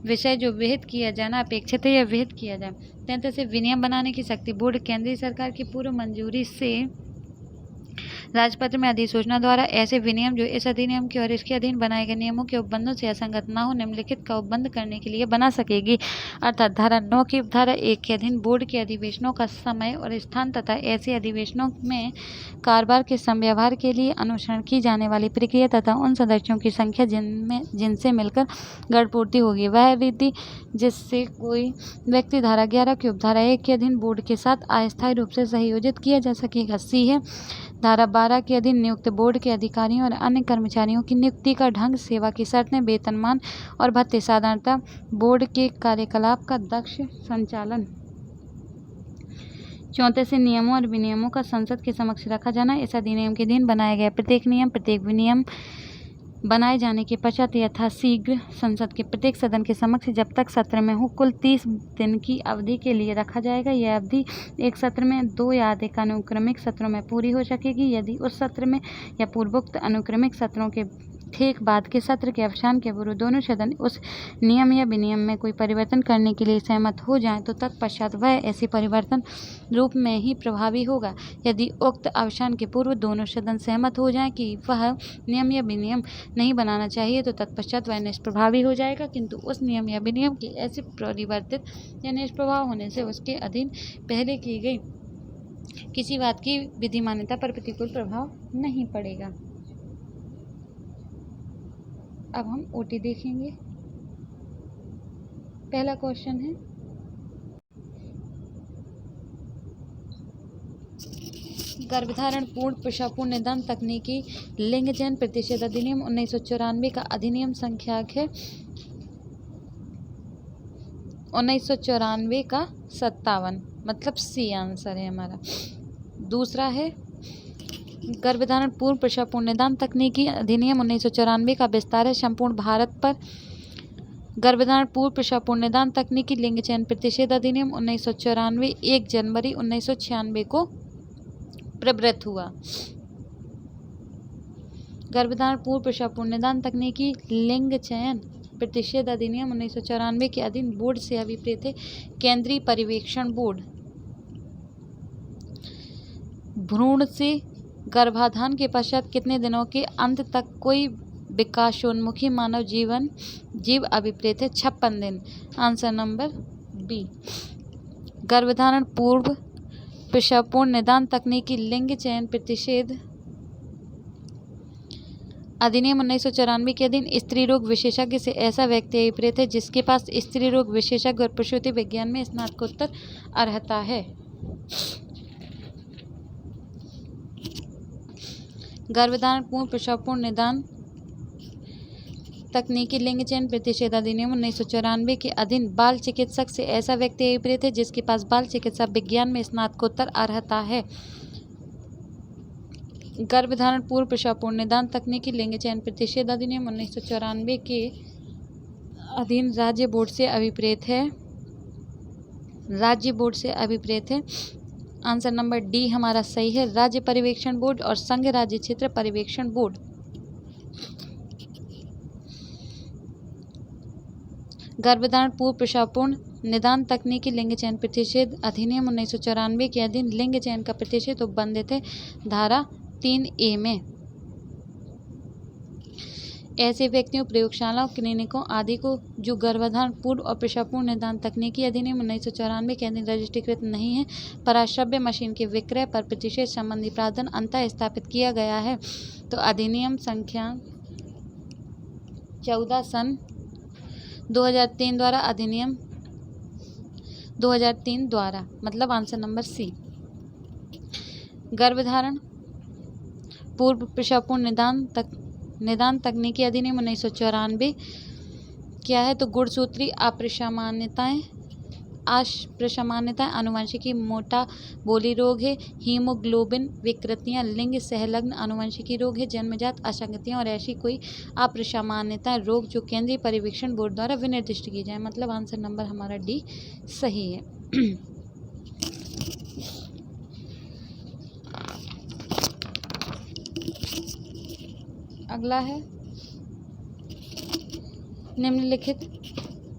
विषय जो विहित किया जाना अपेक्षित है या विहित किया जाए। 33 से विनियम बनाने की शक्ति बोर्ड केंद्रीय सरकार की पूर्व मंजूरी से राजपत्र में अधिसूचना द्वारा ऐसे विनियम जो इस अधिनियम के और इसके अधीन बनाए गए नियमों के उपबंधों से असंगत न हो निम्नलिखित का उपबंध करने के लिए बना सकेगी। अर्थात धारा 9 की उपधारा 1 के अधीन बोर्ड के अधिवेशनों का समय और स्थान तथा ऐसे अधिवेशनों में कारोबार के समव्यवहार के लिए अनुसरण की जाने वाली प्रक्रिया तथा उन सदस्यों की संख्या जिनसे मिलकर गढ़पूर्ति होगी। वह रीति जिससे कोई व्यक्ति धारा 11 की उपधारा 1 के अधीन बोर्ड के साथ अस्थायी रूप से संयोजित किया जा सकेगा। C है धारा 12 के अधीन नियुक्त बोर्ड के अधिकारियों और अन्य कर्मचारियों की नियुक्ति का ढंग, सेवा की शर्तें, वेतनमान और भत्ते, साधारणतः बोर्ड के कार्यकलाप का दक्ष संचालन। 34 से नियमों और विनियमों का संसद के समक्ष रखा जाना। इस अधिनियम के अधीन बनाए गए प्रत्येक नियम, प्रत्येक विनियम बनाए जाने के पश्चात यथाशीघ्र संसद के प्रत्येक सदन के समक्ष जब तक सत्र में हो कुल 30 दिन की अवधि के लिए रखा जाएगा। यह अवधि एक सत्र में 2 या अधिक अनुक्रमिक सत्रों में पूरी हो सकेगी। यदि उस सत्र में या पूर्वोक्त अनुक्रमिक सत्रों के ठीक बाद के सत्र के अवसान के पूर्व दोनों सदन उस नियम या विनियम में कोई परिवर्तन करने के लिए सहमत हो जाएं तो तत्पश्चात वह ऐसे परिवर्तन रूप में ही प्रभावी होगा। यदि उक्त अवसान के पूर्व दोनों सदन सहमत हो जाएं कि वह नियम या विनियम नहीं बनाना चाहिए तो तत्पश्चात वह निष्प्रभावी हो जाएगा, किंतु उस नियम या विनियम के ऐसे परिवर्तित या निष्प्रभाव होने से उसके अधीन पहले की गई किसी बात की विधि मान्यता पर प्रतिकूल प्रभाव नहीं पड़ेगा। अब हम ओटी देखेंगे। पहला क्वेश्चन है, गर्भधारण पूर्ण प्रसवपूर्ण निदान तकनीकी लिंग चयन प्रतिषेध अधिनियम 1994 का अधिनियम संख्याक है 1994 का 57, मतलब सी आंसर है हमारा। दूसरा है, गर्भधारण पूर्ण प्रसवपूर्ण निदान तकनीकी अधिनियम 1994 का विस्तार है संपूर्ण भारत पर। गर्भधारण पूर्व प्रसवपूर्ण निदान तकनीकी लिंग चयन प्रतिषेध अधिनियम 1994 1 जनवरी 1996 को प्रवृत्त हुआ। गर्भधारण पूर्व प्रसवपूर्ण निदान तकनीकी लिंग चयन प्रतिषेध अधिनियम 1994 के अधीन बोर्ड से अभिप्रेत है केंद्रीय पर्यवेक्षण बोर्ड। भ्रूण से गर्भाधान के पश्चात कितने दिनों के अंत तक कोई विकासोन्मुखी मानव जीव अभिप्रेत है 56 दिन। Answer number B. गर्भधारण पूर्व प्रसवपूर्ण निदान तकनीकी लिंग चयन प्रतिषेध अधिनियम 1994 के अधीन स्त्री रोग विशेषज्ञ से ऐसा व्यक्ति अभिप्रेत है जिसके पास स्त्री रोग विशेषज्ञ और प्रसूति विज्ञान में स्नातकोत्तर अर्हता है। गर्भधारण पूर्व प्रसवपूर्ण निदान तकनीकी लिंग चयन प्रतिषेध अधिनियम 1994 के अधीन बाल चिकित्सक से ऐसा व्यक्ति अभिप्रेत है जिसके पास बाल चिकित्सा विज्ञान में स्नातकोत्तर अर्हता है। गर्भधारण पूर्व प्रसवपूर्ण निदान तकनीकी लिंग चयन प्रतिषेध अधिनियम 1994 के अधीन राज्य बोर्ड से अभिप्रेत है। आंसर नंबर डी हमारा सही है, राज्य पर्यवेक्षण बोर्ड और संघ राज्य क्षेत्र पर्यवेक्षण बोर्ड। गर्भधारण पूर्व प्रसवपूर्ण निदान तकनीकी लिंग चयन प्रतिषेध अधिनियम 1994 के अधीन लिंग चयन का प्रतिषेध उपबंधित है धारा 3A में। ऐसे व्यक्तियों, प्रयोगशालाओं, क्लिनिकों आदि को जो गर्भधारण पूर्व और प्रसवपूर्ण निदान तकनीकी अधिनियम 1994 के अधीन रजिस्ट्रीकृत नहीं है, पराश्रव्य मशीन के विक्रय पर प्रतिषेध संबंधी प्रावधान अंततः स्थापित किया गया है। तो अधिनियम संख्या 14 सन 2003 द्वारा, अधिनियम 2003 द्वारा, मतलब आंसर नंबर सी। गर्भधारण पूर्व प्रसवपूर्ण निदान तकनीकी अधिनियम 1994 क्या है? तो गुणसूत्री अप्रसामान्यताएं, आनुवंशिकी मोटा बोली रोग है, हीमोग्लोबिन विकृतियां, लिंग सहलग्न अनुवंशिकी रोग है, जन्मजात असंगतियां और ऐसी कोई अप्रसामान्यता रोग जो केंद्रीय पर्यवेक्षण बोर्ड द्वारा विनिर्दिष्ट की जाए। मतलब आंसर नंबर हमारा डी सही है। अगला है, निम्नलिखित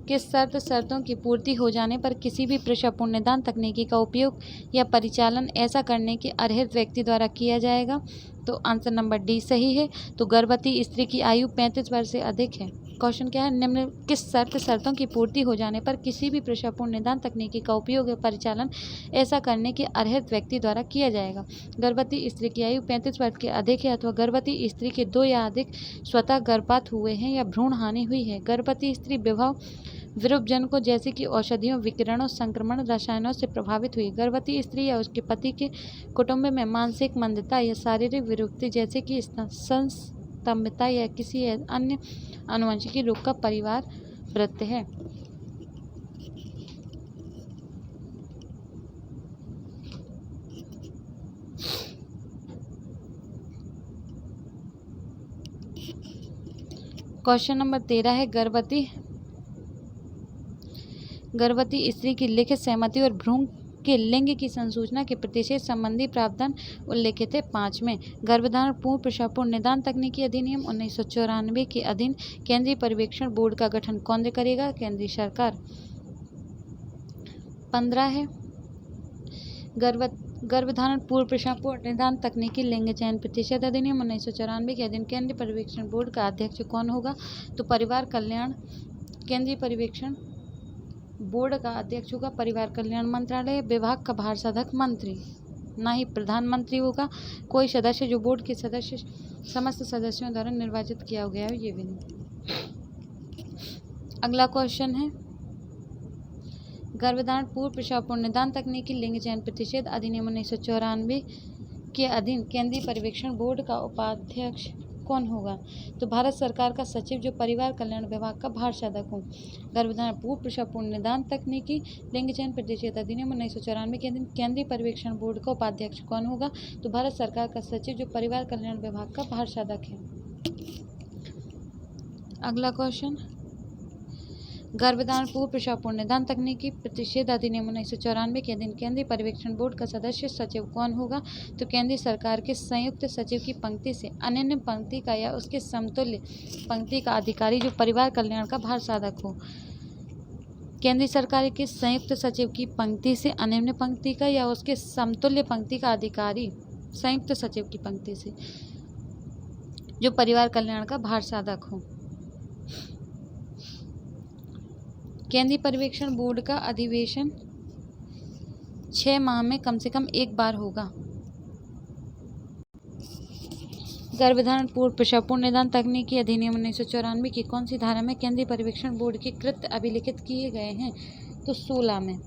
किस शर्तों की पूर्ति हो जाने पर किसी भी प्रसवपूर्ण निदान तकनीकी का उपयोग या परिचालन ऐसा करने के अर्हित व्यक्ति द्वारा किया जाएगा? तो आंसर नंबर डी सही है। तो गर्भवती स्त्री की आयु 35 वर्ष से अधिक है। क्वेश्चन क्या है? निम्न किस शर्तों की पूर्ति हो जाने पर किसी भी प्रसवपूर्ण निदान तकनीकी का उपयोग या परिचालन ऐसा करने के अर्हित व्यक्ति द्वारा किया जाएगा? गर्भवती स्त्री की आयु 35 वर्ष के अधिक है, अथवा गर्भवती स्त्री के 2 या अधिक स्वतः गर्भपात हुए हैं या भ्रूण हानि हुई है। गर्भवती स्त्री विभव विरूपजनकों जैसे कि औषधियों, विकिरणों, संक्रमण, रसायनों से प्रभावित हुई। गर्भवती स्त्री या उसके पति के कुटुंब में मानसिक मंदता या शारीरिक विरूपता जैसे कि स्तंभता या किसी अन्य आनुवंशिकी रोग का परिवार वृत्त है। क्वेश्चन नंबर 13 है, गर्भवती स्त्री की लिखित सहमति और भ्रूण के लिंग की संसूचना के प्रतिषेध संबंधी प्रावधान उल्लेखित है 5 में। गर्भधारण पूर्व प्रसवपूर्ण निदान तकनीकी अधिनियम 1994 के अधीन केंद्रीय पर्यवेक्षण बोर्ड का गठन कौन करेगा? केंद्रीय सरकार। 15 है, गर्भधारण पूर्व प्रसवपूर्ण निदान तकनीकी लिंग चयन प्रतिषेध अधिनियम 1994 के अधीन केंद्रीय पर्यवेक्षण बोर्ड का अध्यक्ष कौन होगा? तो परिवार कल्याण, केंद्रीय पर्यवेक्षण बोर्ड का अध्यक्ष होगा परिवार कल्याण मंत्रालय विभाग का भार साधक मंत्री। ना ही प्रधानमंत्री होगा। कोई सदस्य जो बोर्ड के सदस्य समस्त सदस्यों द्वारा निर्वाचित किया गया हो, ये भी नहीं। अगला क्वेश्चन है, गर्भधारण पूर्व प्रसव पूर्ण निदान तकनीकी लिंग चयन प्रतिषेध अधिनियम 1994 के अधीन केंद्रीय पर्यवेक्षण बोर्ड का उपाध्यक्ष कौन होगा? तो भारत सरकार का सचिव जो परिवार कल्याण विभाग का भारसाधक हो। गर्भधारण पूर्व प्रसव पूर्ण निदान तकनीकी लिंग चयन प्रतिषेध अधिनियम 1994 के अधीन केंद्रीय पर्यवेक्षण बोर्ड का उपाध्यक्ष कौन होगा? तो भारत सरकार का सचिव जो परिवार कल्याण विभाग का भारसाधक है। अगला क्वेश्चन, गर्भधारण पूर्व प्रसव पूर्ण निदान तकनीकी प्रतिषेध अधिनियम 1994 के अधीन केंद्रीय पर्यवेक्षण बोर्ड का सदस्य सचिव कौन होगा? तो केंद्रीय सरकार के संयुक्त सचिव की पंक्ति से अनन्य पंक्ति का या उसके समतुल्य पंक्ति का अधिकारी जो परिवार कल्याण का भारसाधक हो। केंद्रीय सरकार के संयुक्त सचिव की पंक्ति से अनन्य पंक्ति का या उसके समतुल्य पंक्ति का अधिकारी संयुक्त सचिव की पंक्ति से जो परिवार कल्याण का भारसाधक हो। केंद्रीय पर्यवेक्षण बोर्ड का अधिवेशन 6 माह में कम से कम एक बार होगा। गर्भधारण पूर्व प्रसव पूर्ण निदान तकनीकी अधिनियम 1994 की कौन सी धारा में केंद्रीय पर्यवेक्षण बोर्ड के कृत्य अभिलिखित किए गए हैं? तो 16 में।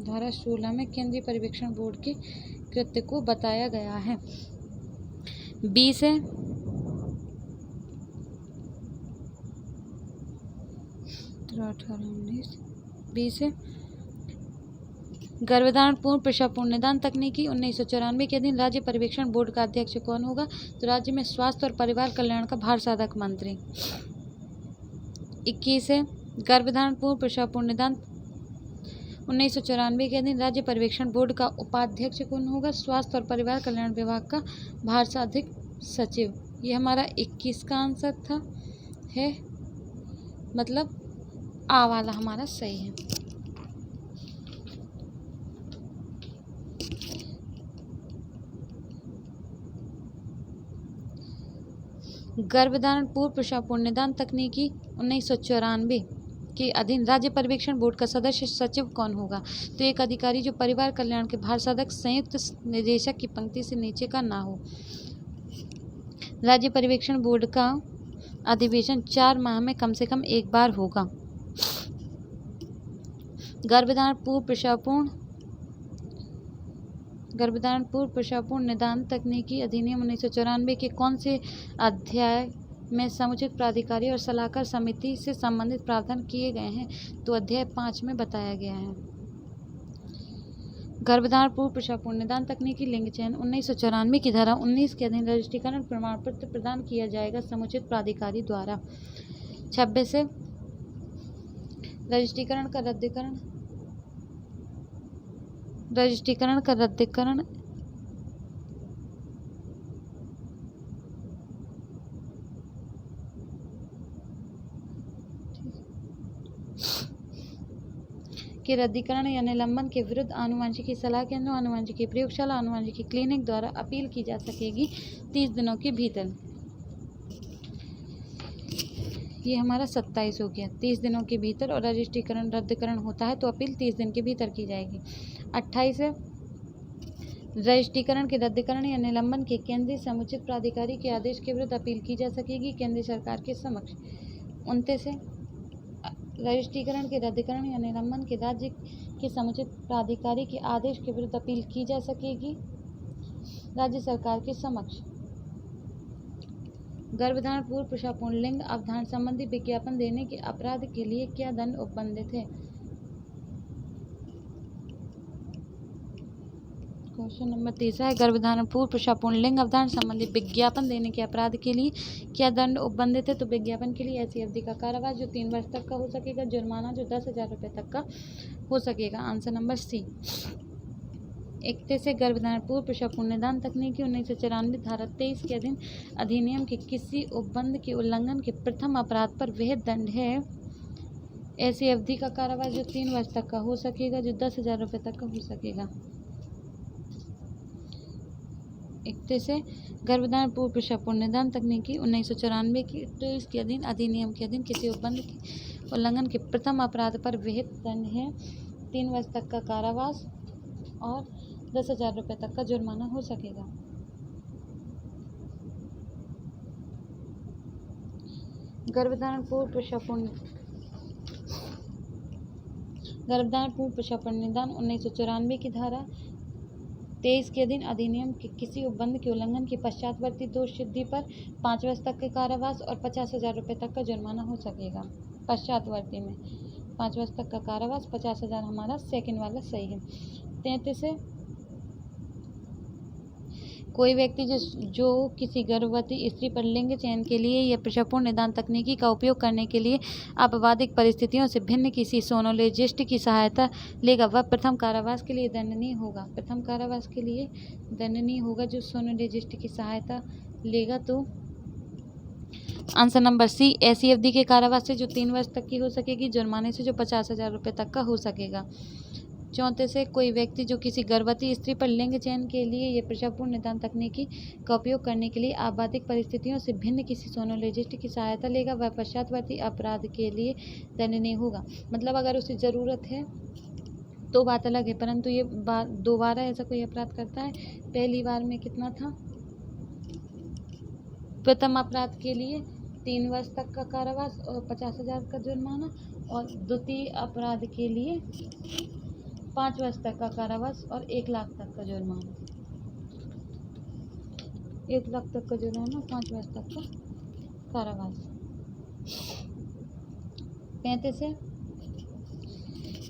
धारा 16 में केंद्रीय पर्यवेक्षण बोर्ड के कृत्य को बताया गया है। 20 है, गर्भधारण पूर्व प्रसव पूर्ण निदान तकनीकी 1994 के अधीन राज्य पर्यवेक्षण बोर्ड का अध्यक्ष कौन होगा? तो राज्य में स्वास्थ्य और परिवार कल्याण का भारसाधक मंत्री। 21 है, गर्भधारण पूर्व प्रसव पूर्ण निदान 1994 के अधीन राज्य पर्यवेक्षण बोर्ड का उपाध्यक्ष कौन होगा? स्वास्थ्य और परिवार कल्याण विभाग का भारसाधक सचिव। ये हमारा 21 का आंसर था है, मतलब आ वाला हमारा सही है। गर्भधारण पूर्व प्रसव पूर्ण निदान तकनीकी 1994 के अधीन राज्य पर्यवेक्षण बोर्ड का सदस्य सचिव कौन होगा? तो एक अधिकारी जो परिवार कल्याण के भारसाधक संयुक्त निदेशक की पंक्ति से नीचे का ना हो। राज्य पर्यवेक्षण बोर्ड का अधिवेशन 4 माह में कम से कम एक बार होगा। गर्भधारण पूर्व प्रसव पूर्ण निदान तकनीकी अधिनियम 1994 के कौन से अध्याय में समुचित प्राधिकारी और सलाहकार समिति से संबंधित प्रावधान किए गए हैं? तो अध्याय 5 में बताया गया है। गर्भधारण पूर्व प्रसव पूर्ण निदान तकनीकी लिंग चयन 1994 की धारा 19 के अधीन रजिस्ट्रीकरण प्रमाण पत्र प्रदान किया जाएगा समुचित प्राधिकारी द्वारा। 26 से रजिस्ट्रीकरण का रद्दीकरण के रद्दीकरण या निलंबन के विरुद्ध आनुवंशिकी सलाह केंद्रों, आनुवंशिकी प्रयोगशाला, आनुवंशिकी क्लिनिक द्वारा अपील की जा सकेगी 30 दिनों के भीतर। ये हमारा 27 हो गया, 30 दिनों के भीतर, और रजिस्ट्रीकरण रद्दीकरण होता है तो अपील 30 दिन के भीतर की जाएगी। 28 है, रजिस्ट्रीकरण के रद्दीकरण या निलंबन के केंद्रीय समुचित प्राधिकारी के आदेश के विरुद्ध अपील की जा सकेगी केंद्र सरकार के समक्ष। 29 है, रजिस्ट्रीकरण के रद्दीकरण या निलंबन के राज्य के समुचित प्राधिकारी के आदेश के विरुद्ध अपील की जा सकेगी राज्य सरकार के समक्ष। गर्भधारण पूर्व प्रसव पूर्ण लिंग अवधारण संबंधी विज्ञापन देने के अपराध के लिए क्या दंड उपबंधित है? क्वेश्चन नंबर 3 है, गर्भधारण पूर्व प्रसव पूर्ण लिंग अवधारण संबंधी विज्ञापन देने के अपराध के लिए क्या दंड उपबंधित है? तो विज्ञापन के लिए ऐसी अवधि का कारावास जो 3 वर्ष तक का हो सकेगा, जुर्माना जो 10,000 रुपये तक का हो सकेगा। Answer number C. 31 से गर्भधारण पूर्व प्रसव पूर्ण निदान तकनीकी 1994 धारा 23 के अधीन अधिनियम के किसी उपबंध के उल्लंघन के प्रथम अपराध पर विहित दंड है ऐसी अवधि का कारावास जो 3 वर्ष तक का हो सकेगा, जो 10,000 रुपये तक का हो सकेगा। 31 से गर्भधारण पूर्व प्रसव पूर्ण निदान तकनीकी 1994 की 23 के अधीन अधिनियम के अधीन किसी उपबंध के उल्लंघन के प्रथम अपराध पर विहित दंड है 3 वर्ष तक का कारावास और 10,000 रुपये तक का जुर्माना हो सकेगा। गर्भधारण पूर्व प्रसवपूर्ण निदान 1994 की धारा 23 के अधीन अधिनियम के किसी उपबंध के उल्लंघन की पश्चातवर्ती दोष सिद्धि पर 5 वर्ष तक के कारावास और 50,000 रुपये तक का जुर्माना हो सकेगा। पश्चातवर्ती में 5 वर्ष तक का कारावास, 50,000 हमारा सेकंड वाला सही है। 33 है, कोई व्यक्ति जो किसी गर्भवती स्त्री पर लिंग चयन के लिए या प्रसवपूर्ण निदान तकनीकी का उपयोग करने के लिए आपवादिक परिस्थितियों से भिन्न किसी सोनोलॉजिस्ट की सहायता लेगा वह प्रथम कारावास के लिए दंडनीय होगा। प्रथम कारावास के लिए दंडनीय होगा जो सोनोलॉजिस्ट की सहायता लेगा। तो आंसर नंबर सी, ऐसी अवधि के कारावास से जो 3 वर्ष तक की हो सकेगी, जुर्माने से जो 50,000 रुपये तक का हो सकेगा। 34 से, कोई व्यक्ति जो किसी गर्भवती स्त्री पर लिंग चयन के लिए या प्रसवपूर्ण निदान तकनीकी का उपयोग करने के लिए आपवादिक परिस्थितियों से भिन्न किसी सोनोलॉजिस्ट की सहायता लेगा वह पश्चातवर्ती अपराध के लिए दंडनीय होगा। मतलब अगर उसे ज़रूरत है तो बात अलग है, परंतु ये दोबारा ऐसा कोई अपराध करता है, पहली बार में कितना था, प्रथम अपराध के लिए 3 वर्ष तक का कारावास और 50,000 का जुर्माना, और द्वितीय अपराध के लिए 5 वर्ष तक का कारावास और 1 लाख तक का जुर्माना। 1 लाख तक का जुर्माना, 5 वर्ष तक का कारावास। 35 है,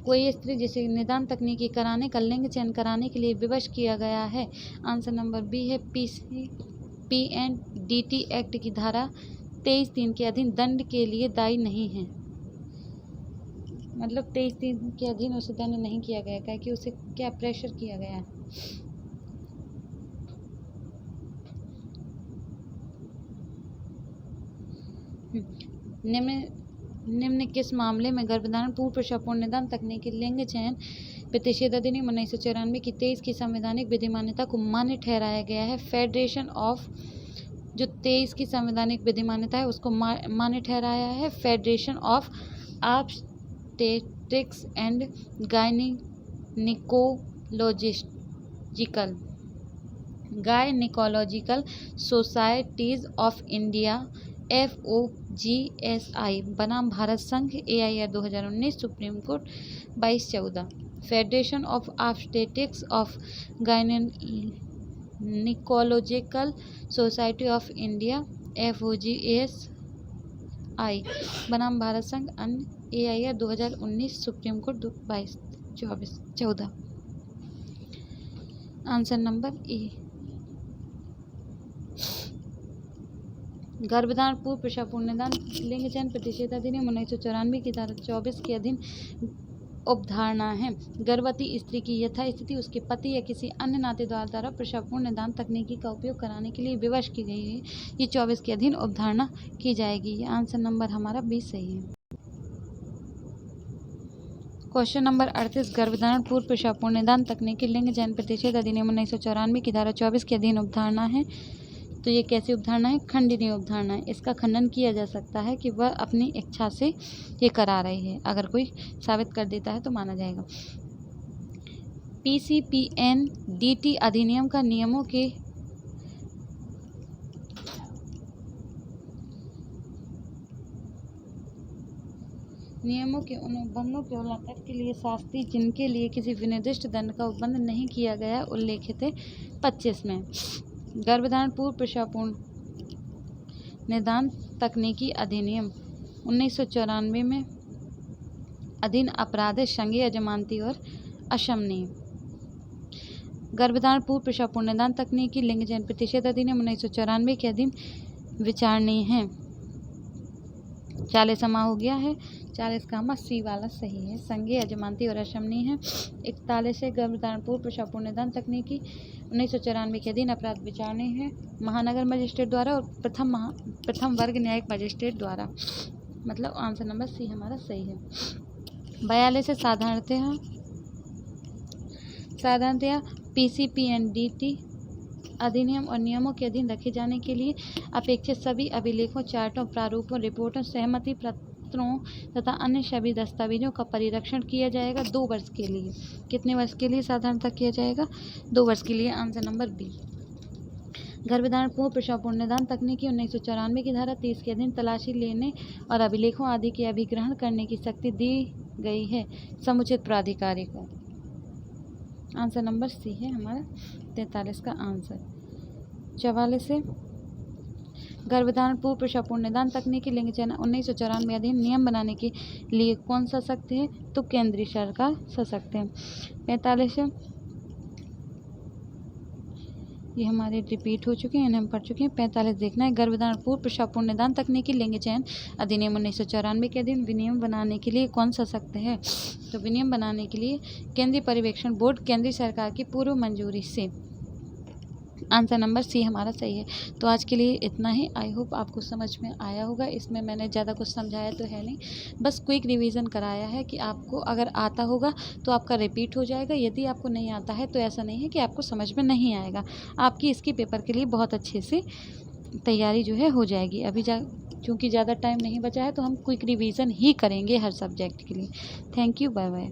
कोई स्त्री जिसे निदान तकनीकी कराने का लिंग चयन कराने के लिए विवश किया गया है, आंसर नंबर बी है, PNDT एक्ट की धारा 23(3) के अधीन दंड के लिए दायी नहीं है। मतलब 23(3) के अधीन उसे दंड नहीं किया गया, क्या कि उसे क्या प्रेशर किया गया है। निम्न किस मामले में गर्भधारण पूर्व प्रसवपूर्ण निदान तकनीकी लिंग चयन प्रतिषेध अधिनियम 1994 की 23 की संवैधानिक विधिमान्यता को मान्य ठहराया गया है। फेडरेशन ऑफ जो 23 की संवैधानिक विधिमान्यता है उसको मान्य ठहराया है federation of obstetrics and gynaecological societies of India FOGSI बनाम भारत संघ AIR 2019 supreme court 22/14। Federation of obstetrics of gynaecological society of India FOGSI बनाम भारत संघ अन्य AIR 2019 supreme court 22/14। Answer number A. गर्भधारण पूर्व प्रसवपूर्ण निदान लिंग चयन प्रतिषेध अधिनियम 1994 की धारा 24 के अधीन उपधारणा है। गर्भवती स्त्री की यथास्थिति उसके पति या किसी अन्य नातेदार द्वारा प्रसवपूर्ण निदान तकनीकी का उपयोग कराने के लिए विवश की गई है, ये 24 के अधीन उपधारणा की जाएगी। ये आंसर नंबर हमारा 20 सही है। क्वेश्चन नंबर 38, गर्भधारण पूर्व प्रसवपूर्ण निदान तकनीकी लिंग चयन प्रतिषेध अधिनियम 1994 की धारा 24 के अधीन उपधारणा है। तो ये कैसी उपधारणा है? खंडनीय उपधारणा है। इसका खंडन किया जा सकता है कि वह अपनी इच्छा से ये करा रही है, अगर कोई साबित कर देता है तो माना जाएगा। PCPNDT अधिनियम का नियमों के उन उपबंधों के उल्लंघन के लिए शास्ति जिनके लिए किसी विनिर्दिष्ट दंड का उपबंध नहीं किया गया उल्लेखित है 25 में। गर्भधारण पूर्व प्रसवपूर्ण निदान तकनीकी अधिनियम 1994 में अधीन अपराध है संज्ञेय, अजमानती और अशमनीय। गर्भधारण पूर्व प्रसवपूर्ण निदान तकनीकी लिंग चयन प्रतिषेध अधिनियम 1994 के अधीन विचारणीय है। 40 समा हो गया है, 40 का हमारा सी वाला सही है, संज्ञेय, अजमानती और अशमनीय है। 41 है, गर्भधारण पूर्व प्रसवपूर्ण निदान तकनीकी 1994 के अधीन अपराध विचारणीय है महानगर मजिस्ट्रेट द्वारा और प्रथम वर्ग न्यायिक मजिस्ट्रेट द्वारा। मतलब आंसर नंबर सी हमारा सही है। 42 है, साधारणतया PCPNDT अधिनियम और नियमों के अधीन रखे जाने के लिए अपेक्षित सभी अभिलेखों, चार्टों, प्रारूपों, रिपोर्टों, सहमति पत्रों तथा अन्य सभी दस्तावेजों का परिरक्षण किया जाएगा 2 वर्ष के लिए। कितने वर्ष के लिए साधारणतः किया जाएगा? 2 वर्ष के लिए। Answer number B. गर्भधारण पूर्व प्रसव पूर्ण निदान तकनीकी 1994 की धारा 30 के अधीन तलाशी लेने और अभिलेखों आदि के अभिग्रहण करने की शक्ति दी गई है समुचित प्राधिकारी को। आंसर नंबर सी है हमारा 43 का आंसर। 44 से गर्भधारण पूर्व प्रसव पूर्ण निदान तकनीकी लिंग चयन 1994 अधीन नियम बनाने के लिए कौन सशक्त है? तो केंद्रीय सरकार सशक्त है। 45 ये हमारे रिपीट हो चुके हैं, इन्हें हम पढ़ चुके हैं। 45 देखना है। गर्भधारण पूर्व प्रसव पूर्ण निदान तकनीकी लिंग चयन अधिनियम 1994 के अधीन विनियम बनाने के लिए कौन सशक्त है? तो विनियम बनाने के लिए केंद्रीय पर्यवेक्षण बोर्ड केंद्रीय सरकार की पूर्व मंजूरी से। आंसर नंबर सी हमारा सही है। तो आज के लिए इतना ही। आई होप आपको समझ में आया होगा। इसमें मैंने ज़्यादा कुछ समझाया तो है नहीं, बस क्विक रिवीजन कराया है कि आपको अगर आता होगा तो आपका रिपीट हो जाएगा। यदि आपको नहीं आता है तो ऐसा नहीं है कि आपको समझ में नहीं आएगा, आपकी इसकी पेपर के लिए बहुत अच्छे से तैयारी जो है हो जाएगी। अभी क्योंकि ज़्यादा टाइम नहीं बचा है तो हम क्विक रिवीजन ही करेंगे हर सब्जेक्ट के लिए। Thank you, bye bye.